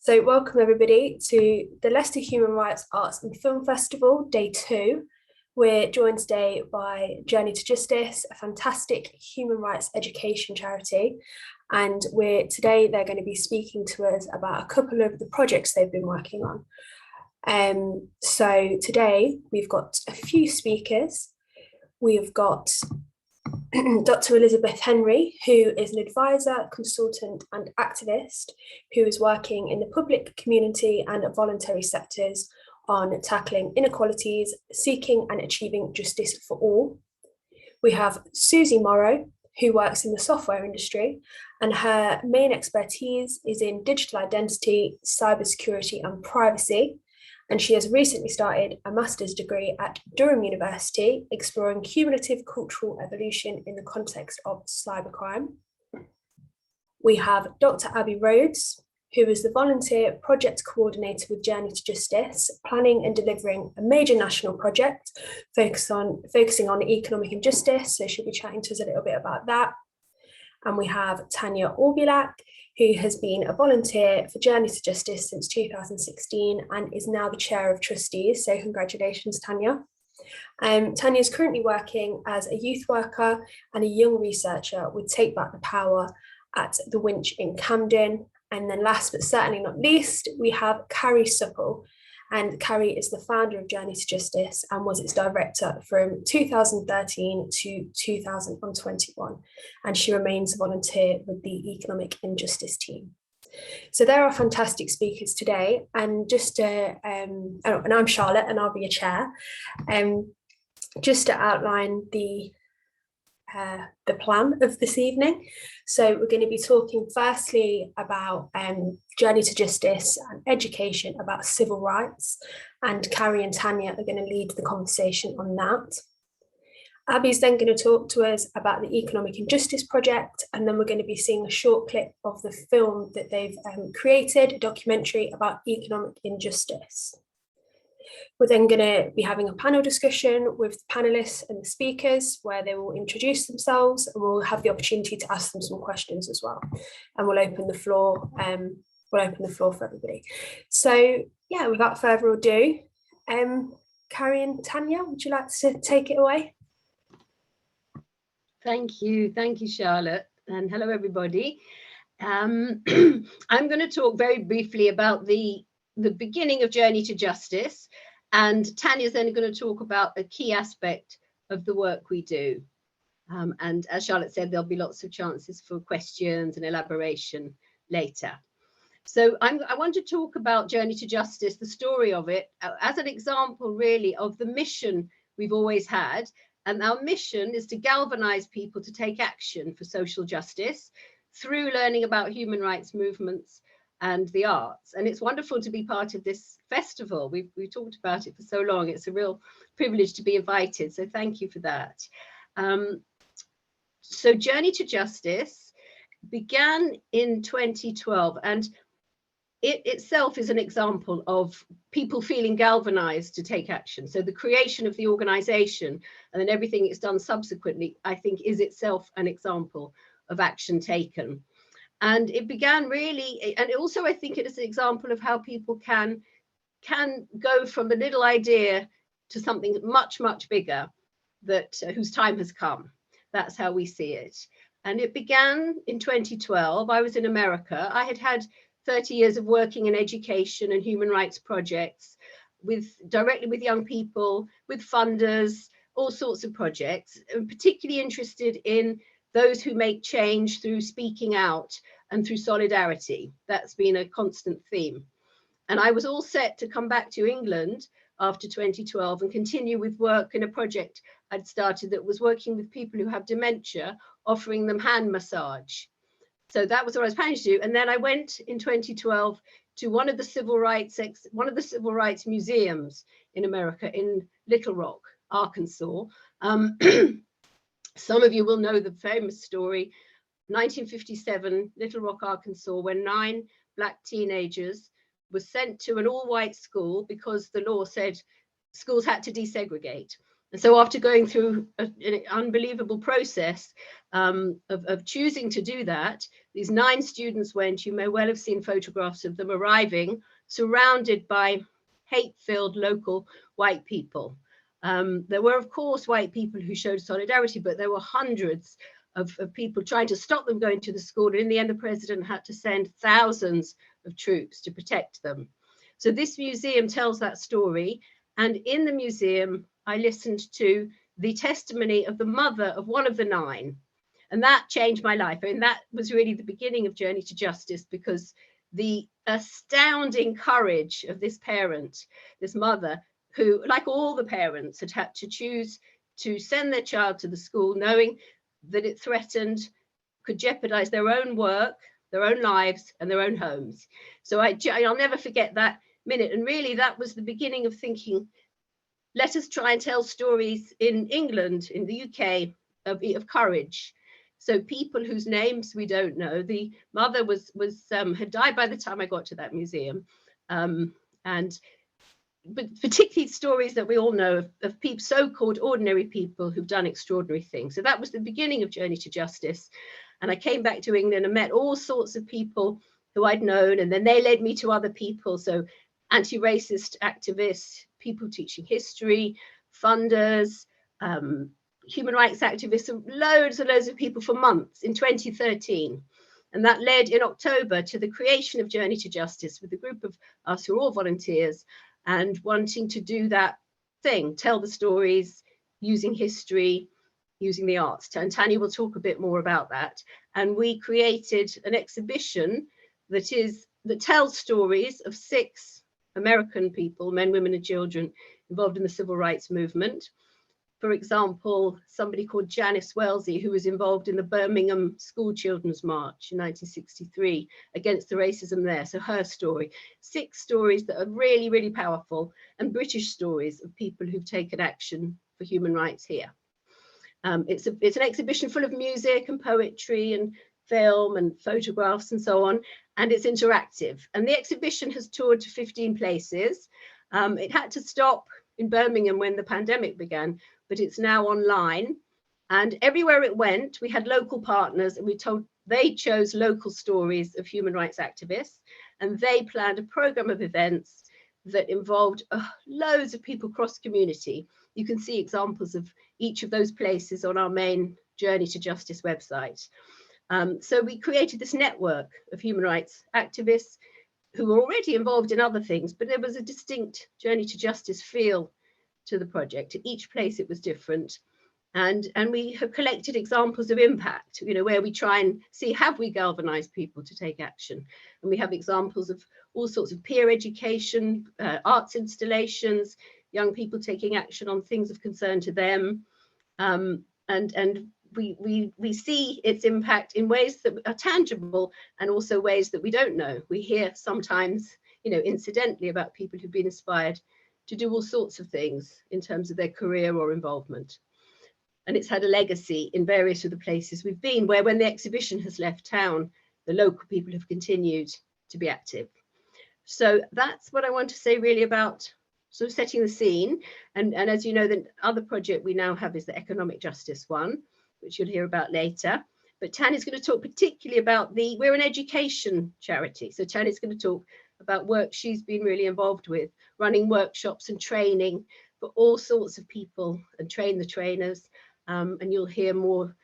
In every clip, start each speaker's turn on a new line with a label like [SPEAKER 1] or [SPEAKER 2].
[SPEAKER 1] So welcome everybody to the Leicester Human Rights Arts and Film Festival, Day 2. We're joined today by Journey to Justice, a fantastic human rights education charity. And today they're going to be speaking to us about a couple of the projects they've been working on. So today we've got a few speakers. We've got Dr. Elizabeth Henry, who is an advisor, consultant and activist who is working in the public, community and voluntary sectors on tackling inequalities, seeking and achieving justice for all. We have Susie Morrow, who works in the software industry, and her main expertise is in digital identity, cybersecurity and privacy. And she has recently started a master's degree at Durham University, exploring cumulative cultural evolution in the context of cybercrime. We have Dr. Abby Rhodes, who is the volunteer project coordinator with Journey to Justice, planning and delivering a major national project focusing on economic injustice. So she'll be chatting to us a little bit about that. And we have Tanya Orbilac, who has been a volunteer for Journey to Justice since 2016 and is now the chair of trustees. So congratulations, Tanya. Tanya is currently working as a youth worker and a young researcher with Take Back the Power at the Winch in Camden. And then last but certainly not least, we have Carrie Supple. And Carrie is the founder of Journey to Justice and was its director from 2013 to 2021. And she remains a volunteer with the Economic Injustice team. So there are fantastic speakers today. And and I'm Charlotte and I'll be your chair. Just to outline the plan of this evening. So we're going to be talking firstly about Journey to Justice and education about civil rights, and Carrie and Tanya are going to lead the conversation on that. Abby's then going to talk to us about the Economic Injustice Project, and then we're going to be seeing a short clip of the film that they've created, a documentary about economic injustice. We're then going to be having a panel discussion with the panelists and the speakers where they will introduce themselves, and we'll have the opportunity to ask them some questions as well. And we'll open the floor. For everybody. So yeah, without further ado, Carrie and Tanya, would you like to take it away?
[SPEAKER 2] Thank you, Charlotte, and hello everybody. I'm going to talk very briefly about the beginning of Journey to Justice, and Tanya's then going to talk about a key aspect of the work we do. And as Charlotte said, there'll be lots of chances for questions and elaboration later. So I want to talk about Journey to Justice, the story of it, as an example really of the mission we've always had. And our mission is to galvanize people to take action for social justice through learning about human rights movements and the arts. And it's wonderful to be part of this festival. We've talked about it for so long. It's a real privilege to be invited. So thank you for that. So Journey to Justice began in 2012, and it itself is an example of people feeling galvanized to take action. So the creation of the organization and then everything it's done subsequently, I think, is itself an example of action taken. And it began really, and also I think it is an example of how people can go from a little idea to something much, much bigger that whose time has come. That's how we see it. And it began in 2012. I was in America. I had 30 years of working in education and human rights projects directly with young people, with funders, all sorts of projects. I'm particularly interested in those who make change through speaking out and through solidarity. That's been a constant theme. And I was all set to come back to England after 2012 and continue with work in a project I'd started that was working with people who have dementia, offering them hand massage. So that was what I was planning to do. And then I went in 2012 to one of the civil rights museums in America, in Little Rock, Arkansas. Some of you will know the famous story, 1957, Little Rock, Arkansas, when 9 Black teenagers were sent to an all-white school because the law said schools had to desegregate. And so after going through an unbelievable process of choosing to do that, these 9 students went. You may well have seen photographs of them arriving, surrounded by hate-filled local white people. There were, of course, white people who showed solidarity, but there were hundreds of people trying to stop them going to the school. And in the end, the president had to send thousands of troops to protect them. So this museum tells that story. And in the museum, I listened to the testimony of the mother of one of the 9. And that changed my life. I mean, that was really the beginning of Journey to Justice, because the astounding courage of this parent, this mother, who, like all the parents, had to choose to send their child to the school, knowing that it threatened, could jeopardize their own work, their own lives, and their own homes. So I'll never forget that minute. And really, that was the beginning of thinking, let us try and tell stories in England, in the UK, of courage. So people whose names we don't know. The mother had died by the time I got to that museum, but particularly stories that we all know of people, so-called ordinary people who've done extraordinary things. So that was the beginning of Journey to Justice. And I came back to England and met all sorts of people who I'd known, and then they led me to other people. So anti-racist activists, people teaching history, funders, human rights activists, loads and loads of people for months in 2013. And that led in October to the creation of Journey to Justice with a group of us who are all volunteers and wanting to do that thing, tell the stories using history, using the arts. And Tanya will talk a bit more about that. And we created an exhibition that tells stories of 6 American people, men, women, and children involved in the civil rights movement. For example, somebody called Janice Wellesley, who was involved in the Birmingham School Children's March in 1963 against the racism there. So her story, 6 stories that are really, really powerful, and British stories of people who've taken action for human rights here. It's an exhibition full of music and poetry and film and photographs and so on, and it's interactive. And the exhibition has toured to 15 places. It had to stop in Birmingham when the pandemic began, but it's now online. And everywhere it went, we had local partners, and they chose local stories of human rights activists, and they planned a program of events that involved loads of people cross community. You can see examples of each of those places on our main Journey to Justice website. So we created this network of human rights activists who were already involved in other things, but there was a distinct Journey to Justice feel to the project. At each place it was different. And we have collected examples of impact, where we try and see, have we galvanized people to take action? And we have examples of all sorts of peer education, arts installations, young people taking action on things of concern to them. And we see its impact in ways that are tangible, and also ways that we don't know. We hear sometimes, incidentally, about people who've been inspired to do all sorts of things in terms of their career or involvement. And it's had a legacy in various of the places we've been, where when the exhibition has left town, the local people have continued to be active. So that's what I want to say really about sort of setting the scene. And as you know, the other project we now have is the economic justice one, which you'll hear about later. But Tanya's going to talk particularly about we're an education charity. So Tanya's going to talk about work she's been really involved with, running workshops and training for all sorts of people, and train the trainers. And you'll hear more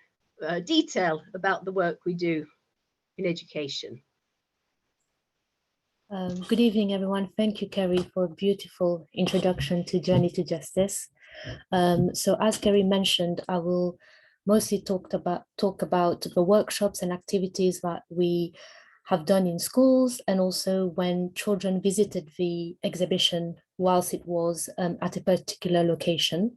[SPEAKER 2] detail about the work we do in education.
[SPEAKER 3] Good evening, everyone. Thank you, Kerry, for a beautiful introduction to Journey to Justice. So as Kerry mentioned, I will mostly talk about the workshops and activities that we have done in schools, and also when children visited the exhibition whilst it was at a particular location.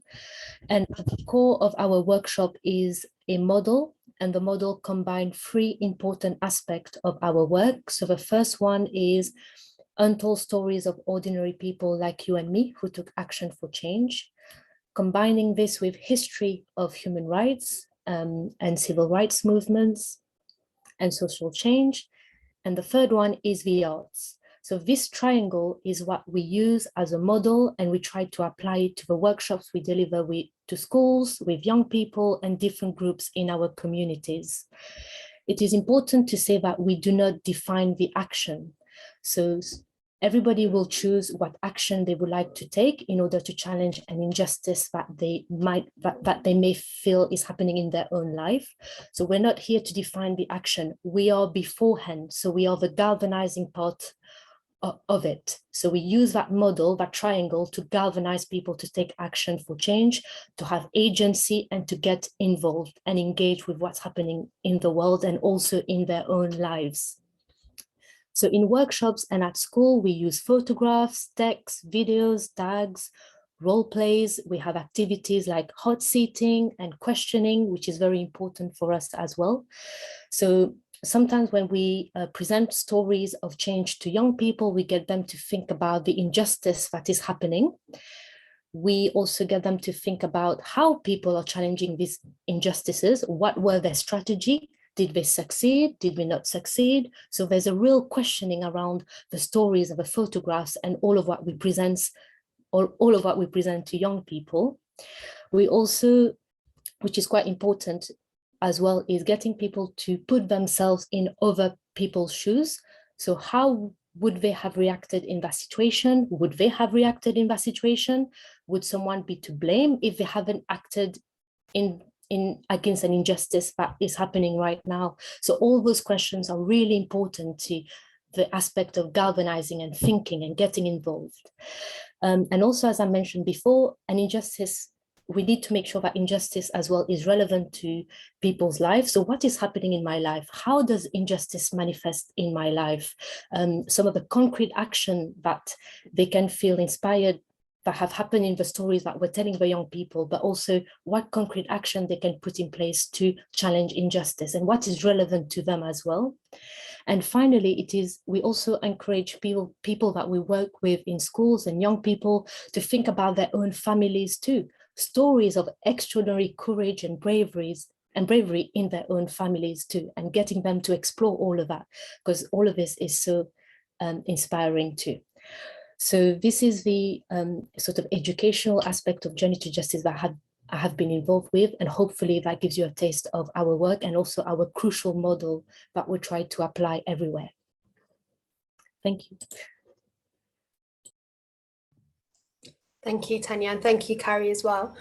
[SPEAKER 3] And at the core of our workshop is a model, and the model combined 3 important aspects of our work. So the first one is untold stories of ordinary people like you and me who took action for change, combining this with history of human rights and civil rights movements and social change. And the third one is the arts. So this triangle is what we use as a model, and we try to apply it to the workshops we deliver to schools, with young people and different groups in our communities. It is important to say that we do not define the action. So everybody will choose what action they would like to take in order to challenge an injustice that they may feel is happening in their own life. So we're not here to define the action. We are beforehand. So we are the galvanizing part of it. So we use that model, that triangle, to galvanize people to take action for change, to have agency, and to get involved and engage with what's happening in the world and also in their own lives. So in workshops and at school, we use photographs, text, videos, tags, role plays. We have activities like hot seating and questioning, which is very important for us as well. So sometimes when we present stories of change to young people, we get them to think about the injustice that is happening. We also get them to think about how people are challenging these injustices. What were their strategy? Did they succeed? Did they not succeed? So there's a real questioning around the stories of the photographs and all of what we present, all of what we present to young people. We also, which is quite important as well, is getting people to put themselves in other people's shoes. So how would they have reacted in that situation? Would they have reacted in that situation? Would someone be to blame if they haven't acted against an injustice that is happening right now? So all those questions are really important to the aspect of galvanizing and thinking and getting involved. And also, as I mentioned before, an injustice, we need to make sure that injustice as well is relevant to people's lives. So what is happening in my life? How does injustice manifest in my life? Some of the concrete action that they can feel inspired that have happened in the stories that we're telling the young people, but also what concrete action they can put in place to challenge injustice and what is relevant to them as well. And finally, we also encourage people that we work with in schools and young people to think about their own families too. Stories of extraordinary courage and bravery in their own families too, and getting them to explore all of that, because all of this is so inspiring too. So this is the sort of educational aspect of Journey to Justice that I have been involved with, and hopefully that gives you a taste of our work and also our crucial model that we try to apply everywhere. Thank you.
[SPEAKER 1] Thank you, Tanya, and thank you, Carrie, as well.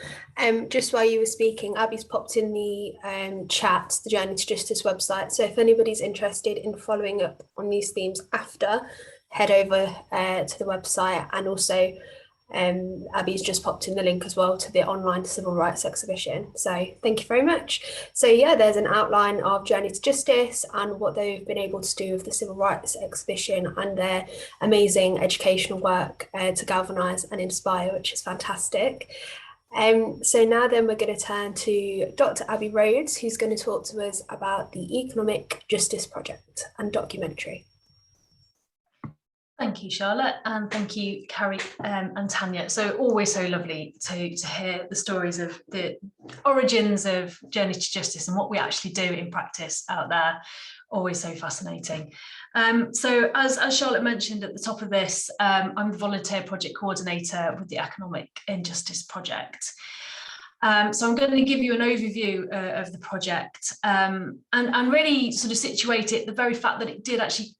[SPEAKER 1] Just while you were speaking, Abby's popped in the chat, the Journey to Justice website. So if anybody's interested in following up on these themes after, head over to the website. And also Abby's just popped in the link as well to the online civil rights exhibition. So thank you very much. So yeah, there's an outline of Journey to Justice and what they've been able to do with the civil rights exhibition and their amazing educational work to galvanise and inspire, which is fantastic. So now then we're going to turn to Dr. Abby Rhodes, who's going to talk to us about the Economic Justice Project and documentary.
[SPEAKER 4] Thank you, Charlotte, and thank you, Carrie and Tanya. So always so lovely to hear the stories of the origins of Journey to Justice and what we actually do in practice out there. Always so fascinating. So as Charlotte mentioned at the top of this, I'm the volunteer project coordinator with the Economic Injustice Project. So I'm going to give you an overview of the project and really sort of situate it, the very fact that it did actually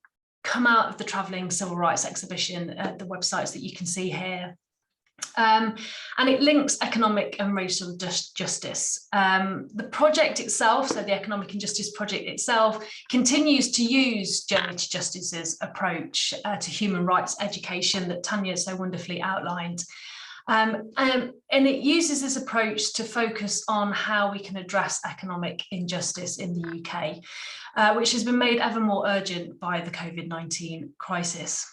[SPEAKER 4] come out of the Travelling Civil Rights Exhibition at the websites that you can see here. And it links economic and racial justice. The project itself, so the Economic Injustice Project itself, continues to use Journey to Justice's approach to human rights education that Tanya so wonderfully outlined. And it uses this approach to focus on how we can address economic injustice in the UK, which has been made ever more urgent by the COVID-19 crisis.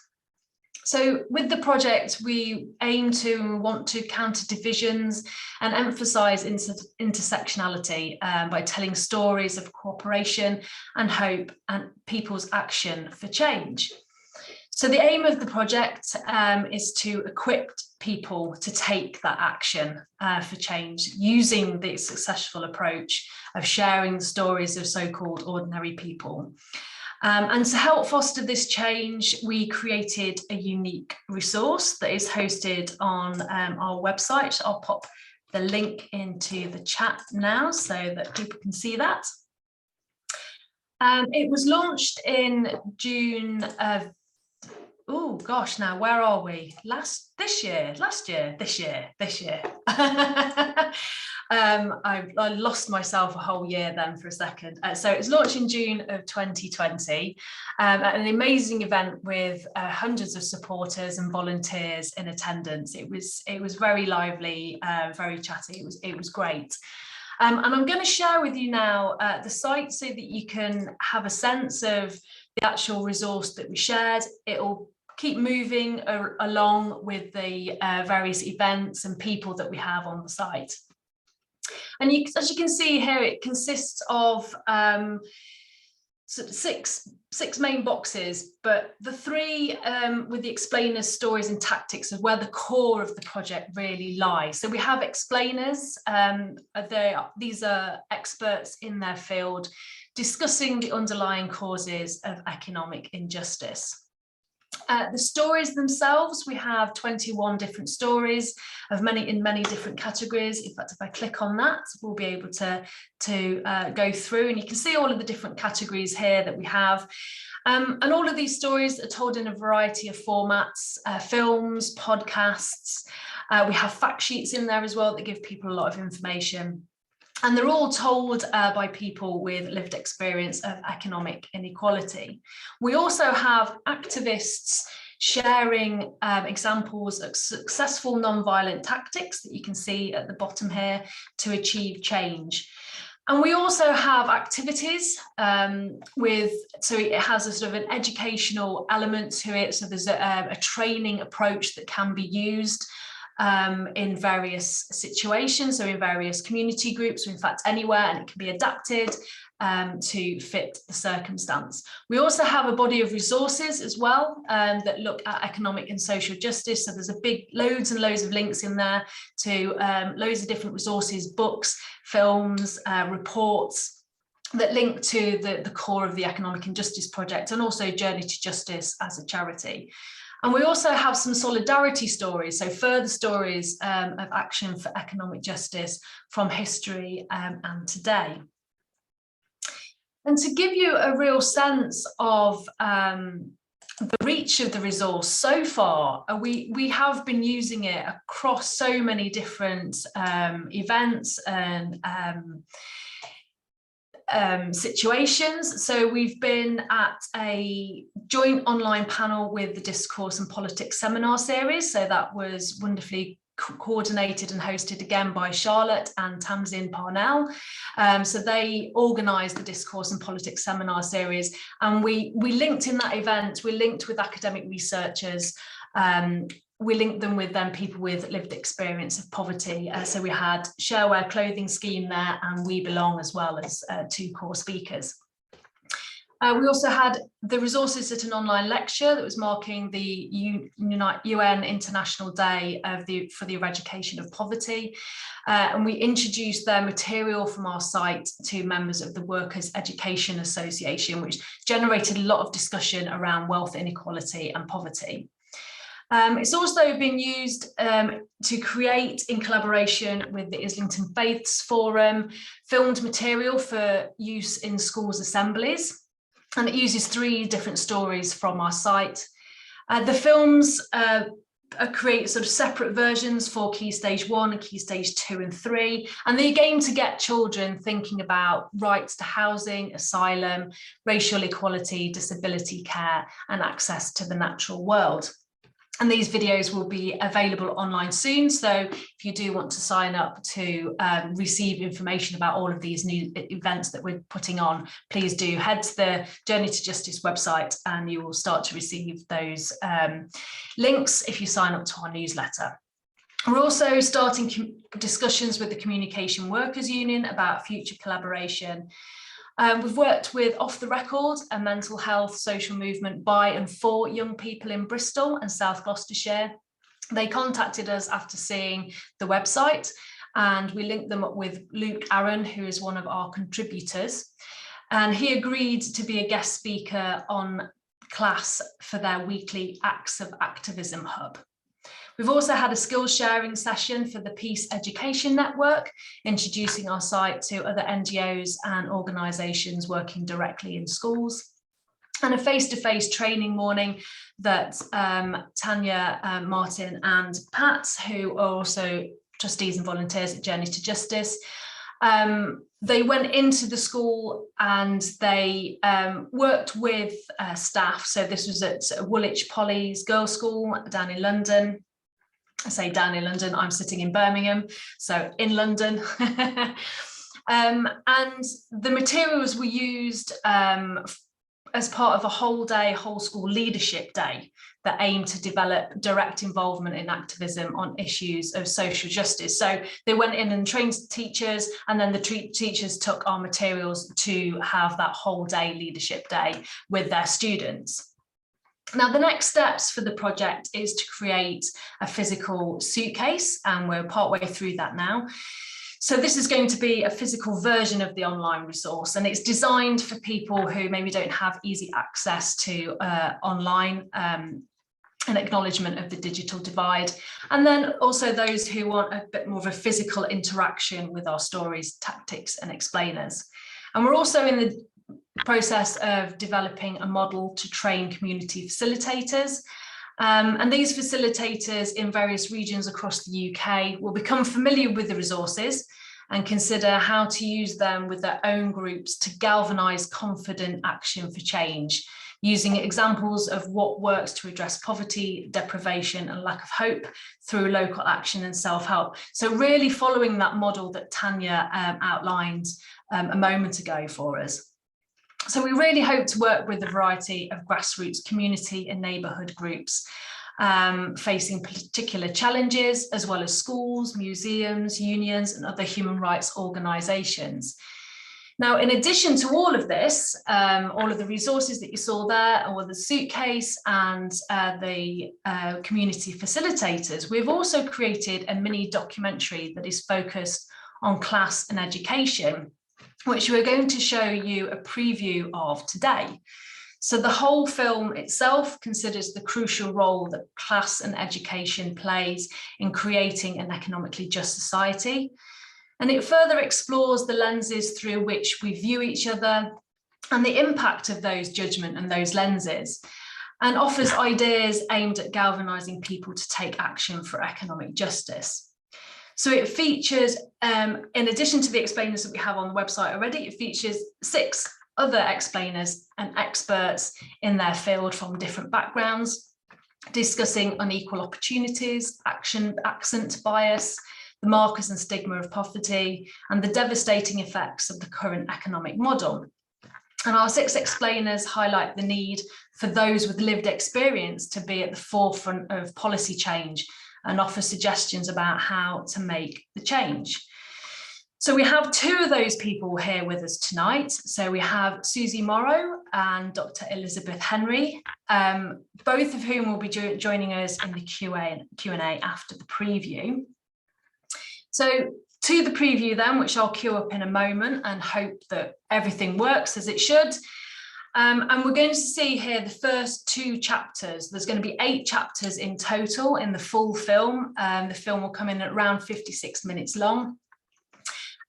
[SPEAKER 4] So with the project, we aim to and want to counter divisions and emphasise intersectionality by telling stories of cooperation and hope and people's action for change. So the aim of the project is to equip people to take that action for change using the successful approach of sharing the stories of so-called ordinary people. And to help foster this change, we created a unique resource that is hosted on our website. I'll pop the link into the chat now so that people can see that. It was launched in June of, oh gosh, now where are we? This year. I lost myself a whole year then for a second. So it's launched in June of 2020, at an amazing event with hundreds of supporters and volunteers in attendance. It was very lively, very chatty. It was great. And I'm going to share with you now the site so that you can have a sense of the actual resource that we shared. It'll keep moving along with the various events and people that we have on the site. And as you can see here, it consists of six main boxes, but the three with the explainers, stories and tactics is where the core of the project really lies. So we have explainers, these are experts in their field discussing the underlying causes of economic injustice. The stories themselves, we have 21 different stories in many different categories. In fact, if I click on that, we'll be able to go through, and you can see all of the different categories here that we have. And all of these stories are told in a variety of formats, films, podcasts. We have fact sheets in there as well that give people a lot of information. And they're all told by people with lived experience of economic inequality. We also have activists sharing examples of successful non-violent tactics that you can see at the bottom here to achieve change. And we also have activities so it has a sort of an educational element to it. So there's a training approach that can be used in various situations, so in various community groups, or in fact anywhere, and it can be adapted to fit the circumstance. We also have a body of resources as well that look at economic and social justice. So there's loads and loads of links in there to loads of different resources, books, films, reports that link to the core of the Economic Injustice Project, and also Journey to Justice as a charity. And we also have some solidarity stories, so further stories of action for economic justice from history and today. And to give you a real sense of the reach of the resource so far, we have been using it across so many different events and situations. So we've been at a joint online panel with the Discourse and Politics seminar series. So that was wonderfully coordinated and hosted again by Charlotte and Tamsin Parnell. So they organised the Discourse and Politics seminar series, and we linked in that event, we linked with academic researchers, we linked them with people with lived experience of poverty. So we had Shareware Clothing Scheme there and We Belong, as well as two core speakers. We also had the resources at an online lecture that was marking the UN International Day for the Eradication of Poverty. And we introduced their material from our site to members of the Workers' Education Association, which generated a lot of discussion around wealth inequality and poverty. It's also been used to create, in collaboration with the Islington Faiths Forum, filmed material for use in schools' assemblies. And it uses 3 different stories from our site. The films create sort of separate versions for Key Stage 1 and Key Stage 2 and 3. And they aim to get children thinking about rights to housing, asylum, racial equality, disability care, and access to the natural world. And these videos will be available online soon. So if you do want to sign up to receive information about all of these new events that we're putting on, please do head to the Journey to Justice website, and you will start to receive those links if you sign up to our newsletter. We're also starting discussions with the Communication Workers Union about future collaboration. We've worked with Off the Record, a mental health social movement by and for young people in Bristol and South Gloucestershire. They contacted us after seeing the website, and we linked them up with Luke Aaron, who is one of our contributors. And he agreed to be a guest speaker on class for their weekly Acts of Activism Hub. We've also had a skills sharing session for the Peace Education Network, introducing our site to other NGOs and organisations working directly in schools. And a face-to-face training morning that Tanya, Martin and Pat, who are also trustees and volunteers at Journey to Justice, they went into the school and they worked with staff. So this was at Woolwich Polly's Girls' School down in London. I say down in London, I'm sitting in Birmingham, so in London. And the materials were used as part of a whole day, whole school leadership day that aimed to develop direct involvement in activism on issues of social justice. So they went in and trained teachers, and then the teachers took our materials to have that whole day leadership day with their students. Now, the next steps for the project is to create a physical suitcase, and we're partway through that now. So this is going to be a physical version of the online resource, and it's designed for people who maybe don't have easy access to online, an acknowledgement of the digital divide, and then also those who want a bit more of a physical interaction with our stories, tactics and explainers. And we're also in the process of developing a model to train community facilitators. And these facilitators in various regions across the UK will become familiar with the resources and consider how to use them with their own groups to galvanise confident action for change, using examples of what works to address poverty, deprivation and lack of hope through local action and self-help. So really following that model that Tanya outlined a moment ago for us. So we really hope to work with a variety of grassroots community and neighbourhood groups facing particular challenges, as well as schools, museums, unions and other human rights organisations. Now, in addition to all of this, all of the resources that you saw there, or the suitcase and the community facilitators, we've also created a mini documentary that is focused on class and education, which we're going to show you a preview of today. So the whole film itself considers the crucial role that class and education plays in creating an economically just society. And it further explores the lenses through which we view each other and the impact of those judgments and those lenses, and offers ideas aimed at galvanising people to take action for economic justice. So it features, in addition to the explainers that we have on the website already, it features 6 other explainers and experts in their field from different backgrounds, discussing unequal opportunities, accent bias, the markers and stigma of poverty, and the devastating effects of the current economic model. And our 6 explainers highlight the need for those with lived experience to be at the forefront of policy change and offer suggestions about how to make the change. So we have 2 of those people here with us tonight. So we have Susie Morrow and Dr. Elizabeth Henry, both of whom will be joining us in the Q&A after the preview. So to the preview then, which I'll queue up in a moment and hope that everything works as it should. And we're going to see here the first 2 chapters. There's going to be 8 chapters in total in the full film. The film will come in at around 56 minutes long.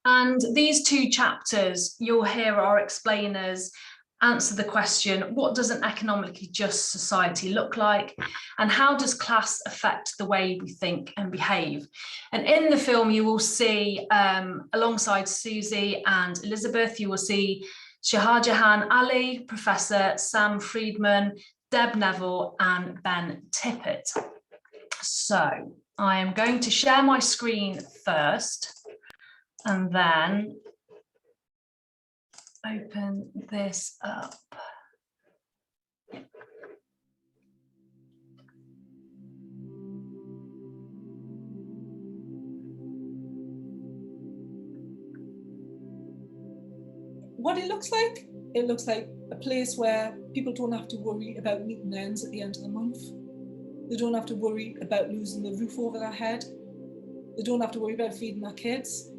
[SPEAKER 4] And these 2 chapters, you'll hear our explainers answer the question, what does an economically just society look like? And how does class affect the way we think and behave? And in the film, you will see, alongside Susie and Elizabeth, you will see Shahjahan Ali, Professor Sam Friedman, Deb Neville and Ben Tippett. So I am going to share my screen first and then open this up.
[SPEAKER 5] What it looks like a place where people don't have to worry about meeting ends at the end of the month. They don't have to worry about losing the roof over their head. They don't have to worry about feeding their kids.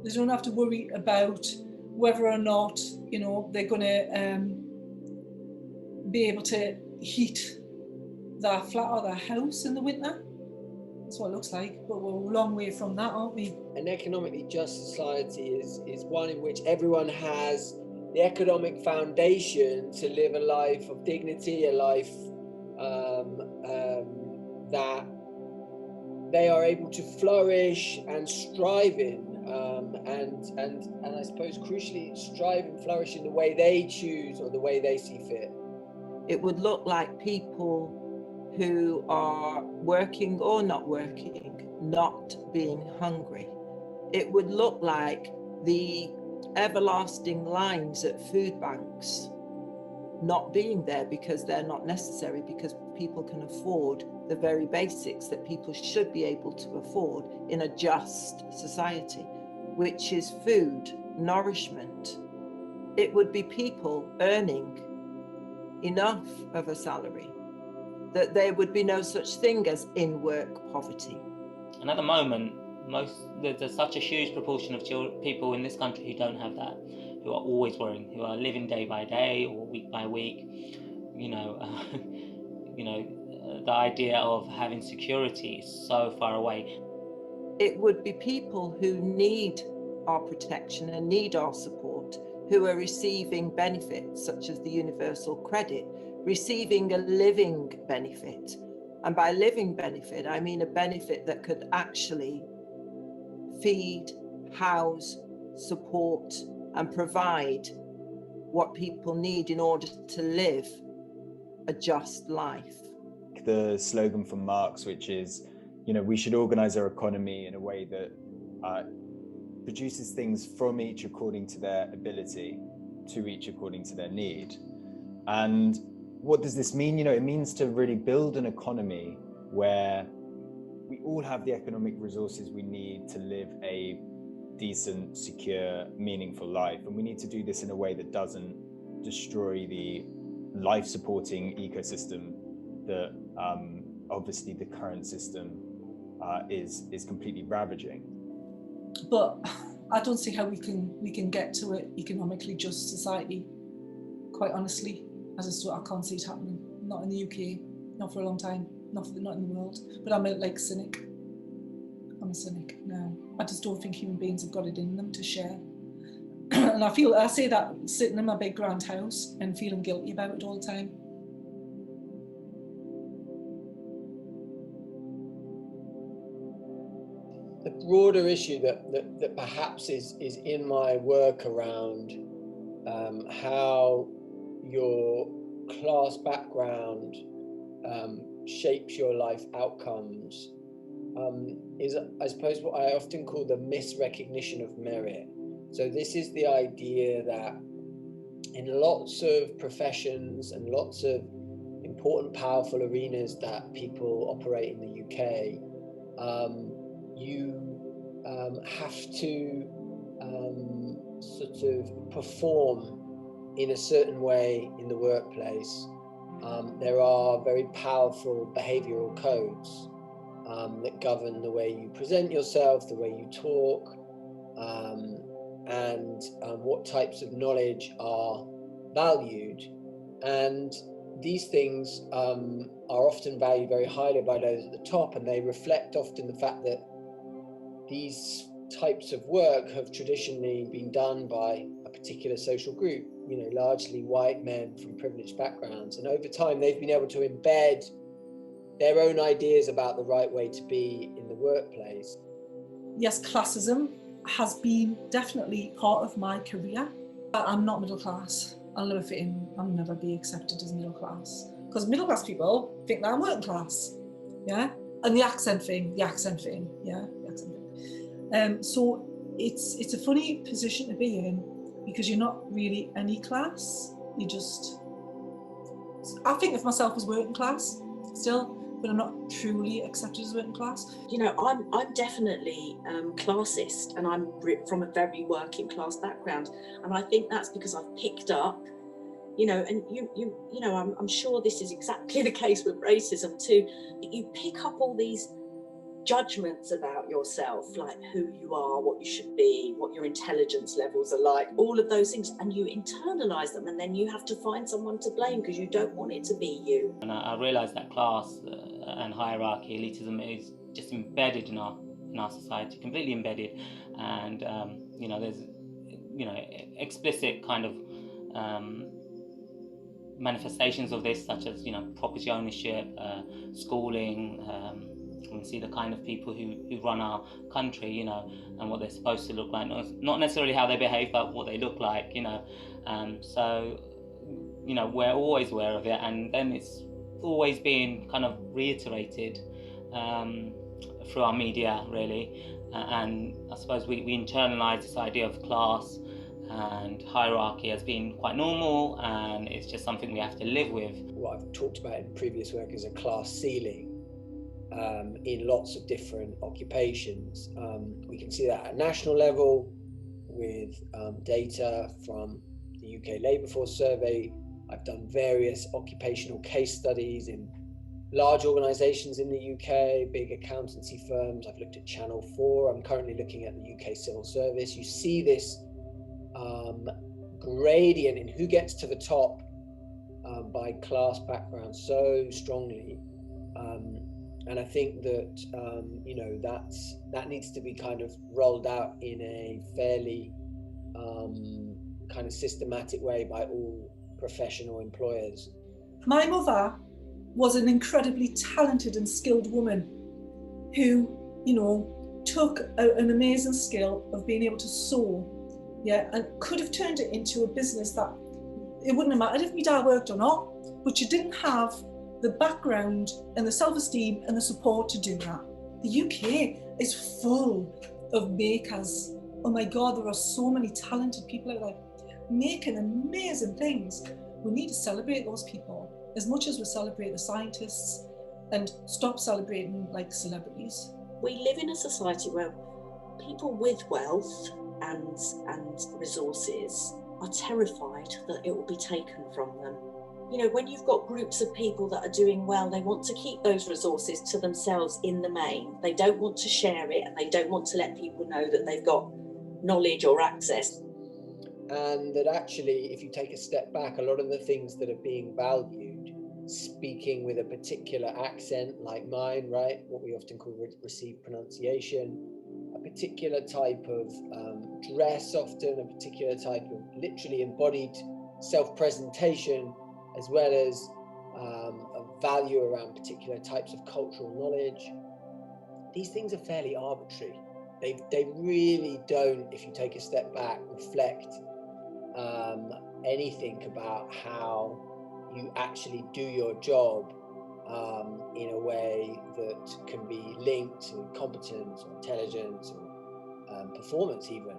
[SPEAKER 5] They don't have to worry about whether or not, you know, they're going to be able to heat their flat or their house in the winter. That's what it looks like, but we're a long way from that, aren't we?
[SPEAKER 6] An economically just society is one in which everyone has the economic foundation to live a life of dignity, a life that they are able to flourish and strive in, and I suppose crucially strive and flourish in the way they choose or the way they see fit.
[SPEAKER 7] It would look like people who are working or not working, not being hungry. It would look like the everlasting lines at food banks not being there because they're not necessary, because people can afford the very basics that people should be able to afford in a just society, which is food, nourishment. It would be people earning enough of a salary that there would be no such thing as in-work poverty.
[SPEAKER 8] And at the moment, there's such a huge proportion of people in this country who don't have that, who are always worrying, who are living day by day or week by week. The idea of having security is so far away.
[SPEAKER 7] It would be people who need our protection and need our support, who are receiving benefits such as the universal credit, receiving a living benefit. And by living benefit, I mean a benefit that could actually feed, house, support, and provide what people need in order to live a just life.
[SPEAKER 9] The slogan from Marx, which is, we should organize our economy in a way that produces things from each according to their ability, to each according to their need. And what does this mean? It means to really build an economy where we all have the economic resources we need to live a decent, secure, meaningful life. And we need to do this in a way that doesn't destroy the life-supporting ecosystem that obviously the current system is completely ravaging.
[SPEAKER 5] But I don't see how we can get to an economically just society, quite honestly. As I said, I can't see it happening. Not in the UK, not for a long time, not in the world. But I'm a cynic. I'm a cynic now. I just don't think human beings have got it in them to share. And I say that sitting in my big grand house and feeling guilty about it all the time.
[SPEAKER 6] The broader issue that perhaps is in my work around how your class background shapes your life outcomes is, I suppose, what I often call the misrecognition of merit. So this is the idea that in lots of professions and lots of important, powerful arenas that people operate in the UK, you have to sort of perform in a certain way in the workplace. There are very powerful behavioral codes that govern the way you present yourself, the way you talk, and what types of knowledge are valued. And these things are often valued very highly by those at the top, and they reflect often the fact that these types of work have traditionally been done by a particular social group, largely white men from privileged backgrounds. And over time, they've been able to embed their own ideas about the right way to be in the workplace.
[SPEAKER 5] Yes, classism has been definitely part of my career. I'm not middle class. I'll never fit in. I'll never be accepted as middle class. Because middle class people think that I'm working class. Yeah? And the accent thing. Yeah, the accent thing. So it's a funny position to be in, because you're not really any class. I think of myself as working class still, but I'm not truly accepted as working class.
[SPEAKER 10] I'm definitely classist, and I'm from a very working class background, and I think that's because I've picked up, I'm sure this is exactly the case with racism too. You pick up all these judgments about yourself, like who you are, what you should be, what your intelligence levels are like, all of those things, and you internalize them, and then you have to find someone to blame because you don't want it to be you.
[SPEAKER 8] And I realised that class and hierarchy, elitism is just embedded in our society, completely embedded. And there's explicit kind of manifestations of this, such as property ownership, schooling. We see the kind of people who run our country, and what they're supposed to look like, not necessarily how they behave, but what they look like, so we're always aware of it, and then it's always being kind of reiterated through our media, really. And I suppose we internalize this idea of class and hierarchy as being quite normal, and it's just something we have to live with.
[SPEAKER 6] What I've talked about in previous work is a class ceiling in lots of different occupations. We can see that at national level with data from the UK Labour Force Survey. I've done various occupational case studies in large organisations in the UK, big accountancy firms. I've looked at Channel 4. I'm currently looking at the UK Civil Service. You see this gradient in who gets to the top by class background so strongly. And I think that, that needs to be kind of rolled out in a fairly kind of systematic way by all professional employers.
[SPEAKER 5] My mother was an incredibly talented and skilled woman who, took an amazing skill of being able to sew, and could have turned it into a business that it wouldn't have mattered if my dad worked or not, but she didn't have the background and the self-esteem and the support to do that. The UK is full of makers. Oh my God, there are so many talented people out there making amazing things. We need to celebrate those people as much as we celebrate the scientists and stop celebrating like celebrities.
[SPEAKER 10] We live in a society where people with wealth and resources are terrified that it will be taken from them. When you've got groups of people that are doing well, they want to keep those resources to themselves in the main. They don't want to share it, and they don't want to let people know that they've got knowledge or access.
[SPEAKER 6] And that actually, if you take a step back, a lot of the things that are being valued, speaking with a particular accent like mine, right? What we often call received pronunciation, a particular type of dress, often a particular type of literally embodied self-presentation, as well as a value around particular types of cultural knowledge. These things are fairly arbitrary. They really don't, if you take a step back, reflect anything about how you actually do your job in a way that can be linked to competence or intelligence or performance even.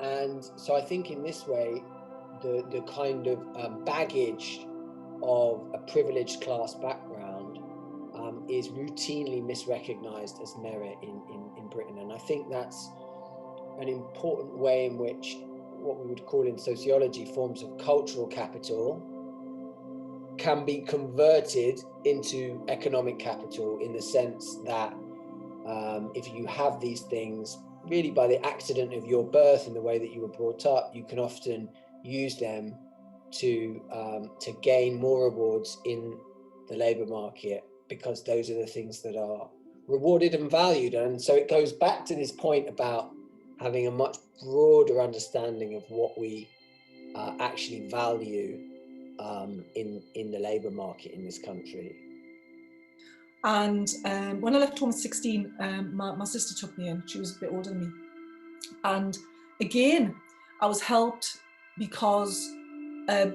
[SPEAKER 6] And so I think in this way, the kind of baggage of a privileged class background is routinely misrecognized as merit in Britain. And I think that's an important way in which what we would call in sociology forms of cultural capital can be converted into economic capital, in the sense that if you have these things really by the accident of your birth and the way that you were brought up, you can often use them to gain more rewards in the labour market, because those are the things that are rewarded and valued. And so it goes back to this point about having a much broader understanding of what we actually value in the labour market in this country.
[SPEAKER 5] And when I left home at 16, my sister took me in. She was a bit older than me. And again, I was helped because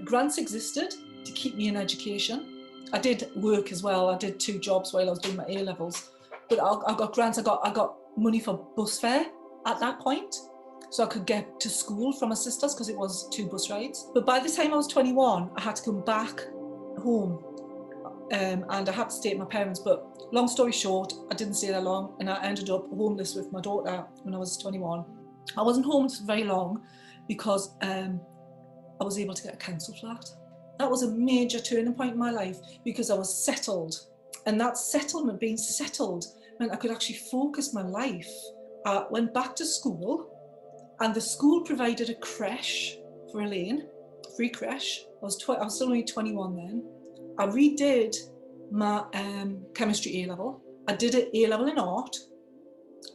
[SPEAKER 5] grants existed to keep me in education. I did work as well. I did 2 jobs while I was doing my A-levels. But I got grants. I got money for bus fare at that point, so I could get to school from my sisters, because it was 2 bus rides. But by the time I was 21, I had to come back home. And I had to stay at my parents', but long story short, I didn't stay that long, and I ended up homeless with my daughter when I was 21. I wasn't homeless for very long because I was able to get a council flat. That was a major turning point in my life, because I was settled, and that settlement, being settled, meant I could actually focus my life. I went back to school, and the school provided a creche for Elaine, free creche. I was still only 21 then. I redid my chemistry A-level, I did an A-level in art,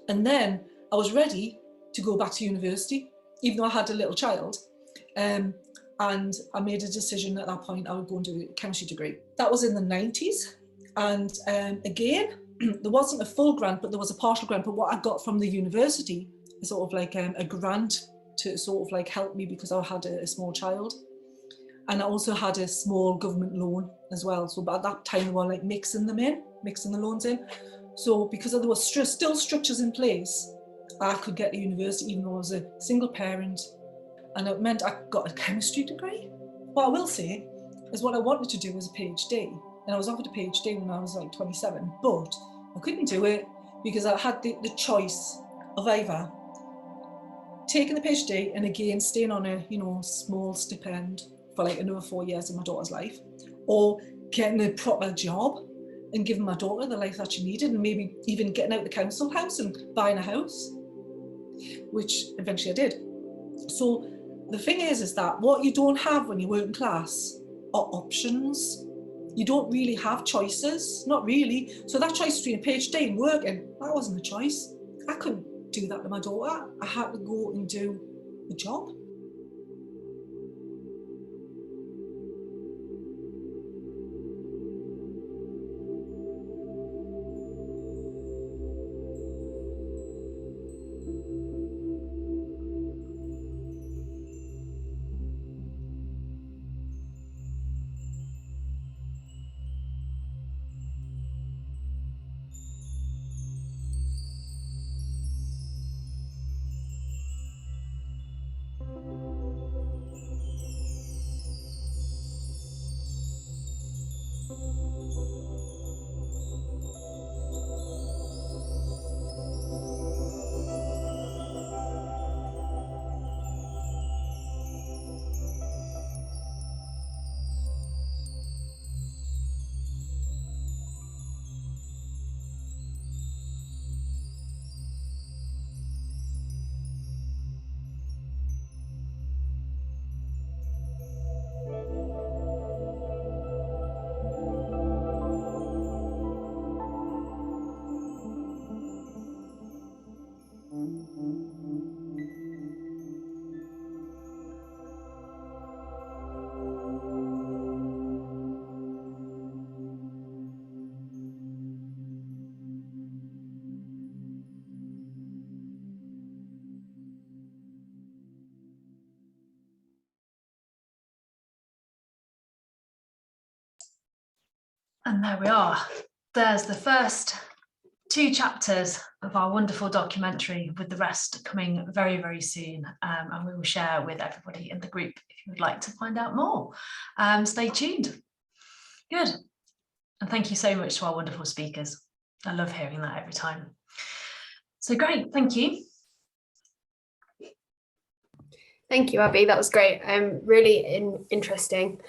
[SPEAKER 5] and then I was ready to go back to university, even though I had a little child. And I made a decision at that point I would go and do a chemistry degree. That was in the 90s. And again, there wasn't a full grant, but there was a partial grant. But what I got from the university is sort of like a grant to sort of like help me because I had a small child. And I also had a small government loan as well. So at that time, they were like mixing the loans in. So because there were still structures in place, I could get to university even though I was a single parent. And it meant I got a chemistry degree. What I will say is what I wanted to do was a PhD. And I was offered a PhD when I was like 27, but I couldn't do it because I had the choice of either taking the PhD and again staying on a small stipend for like another 4 years of my daughter's life, or getting a proper job and giving my daughter the life that she needed, and maybe even getting out the council house and buying a house, which eventually I did. So the thing is that what you don't have when you're working class are options. You don't really have choices, not really. So that choice between a PhD and working, that wasn't a choice. I couldn't do that to my daughter. I had to go and do a job.
[SPEAKER 4] And there we are. There's the first 2 chapters of our wonderful documentary, with the rest coming very, very soon. And we will share with everybody in the group if you would like to find out more. Stay tuned. Good. And thank you so much to our wonderful speakers. I love hearing that every time. So great, thank you.
[SPEAKER 1] Thank you, Abby. That was great. Really interesting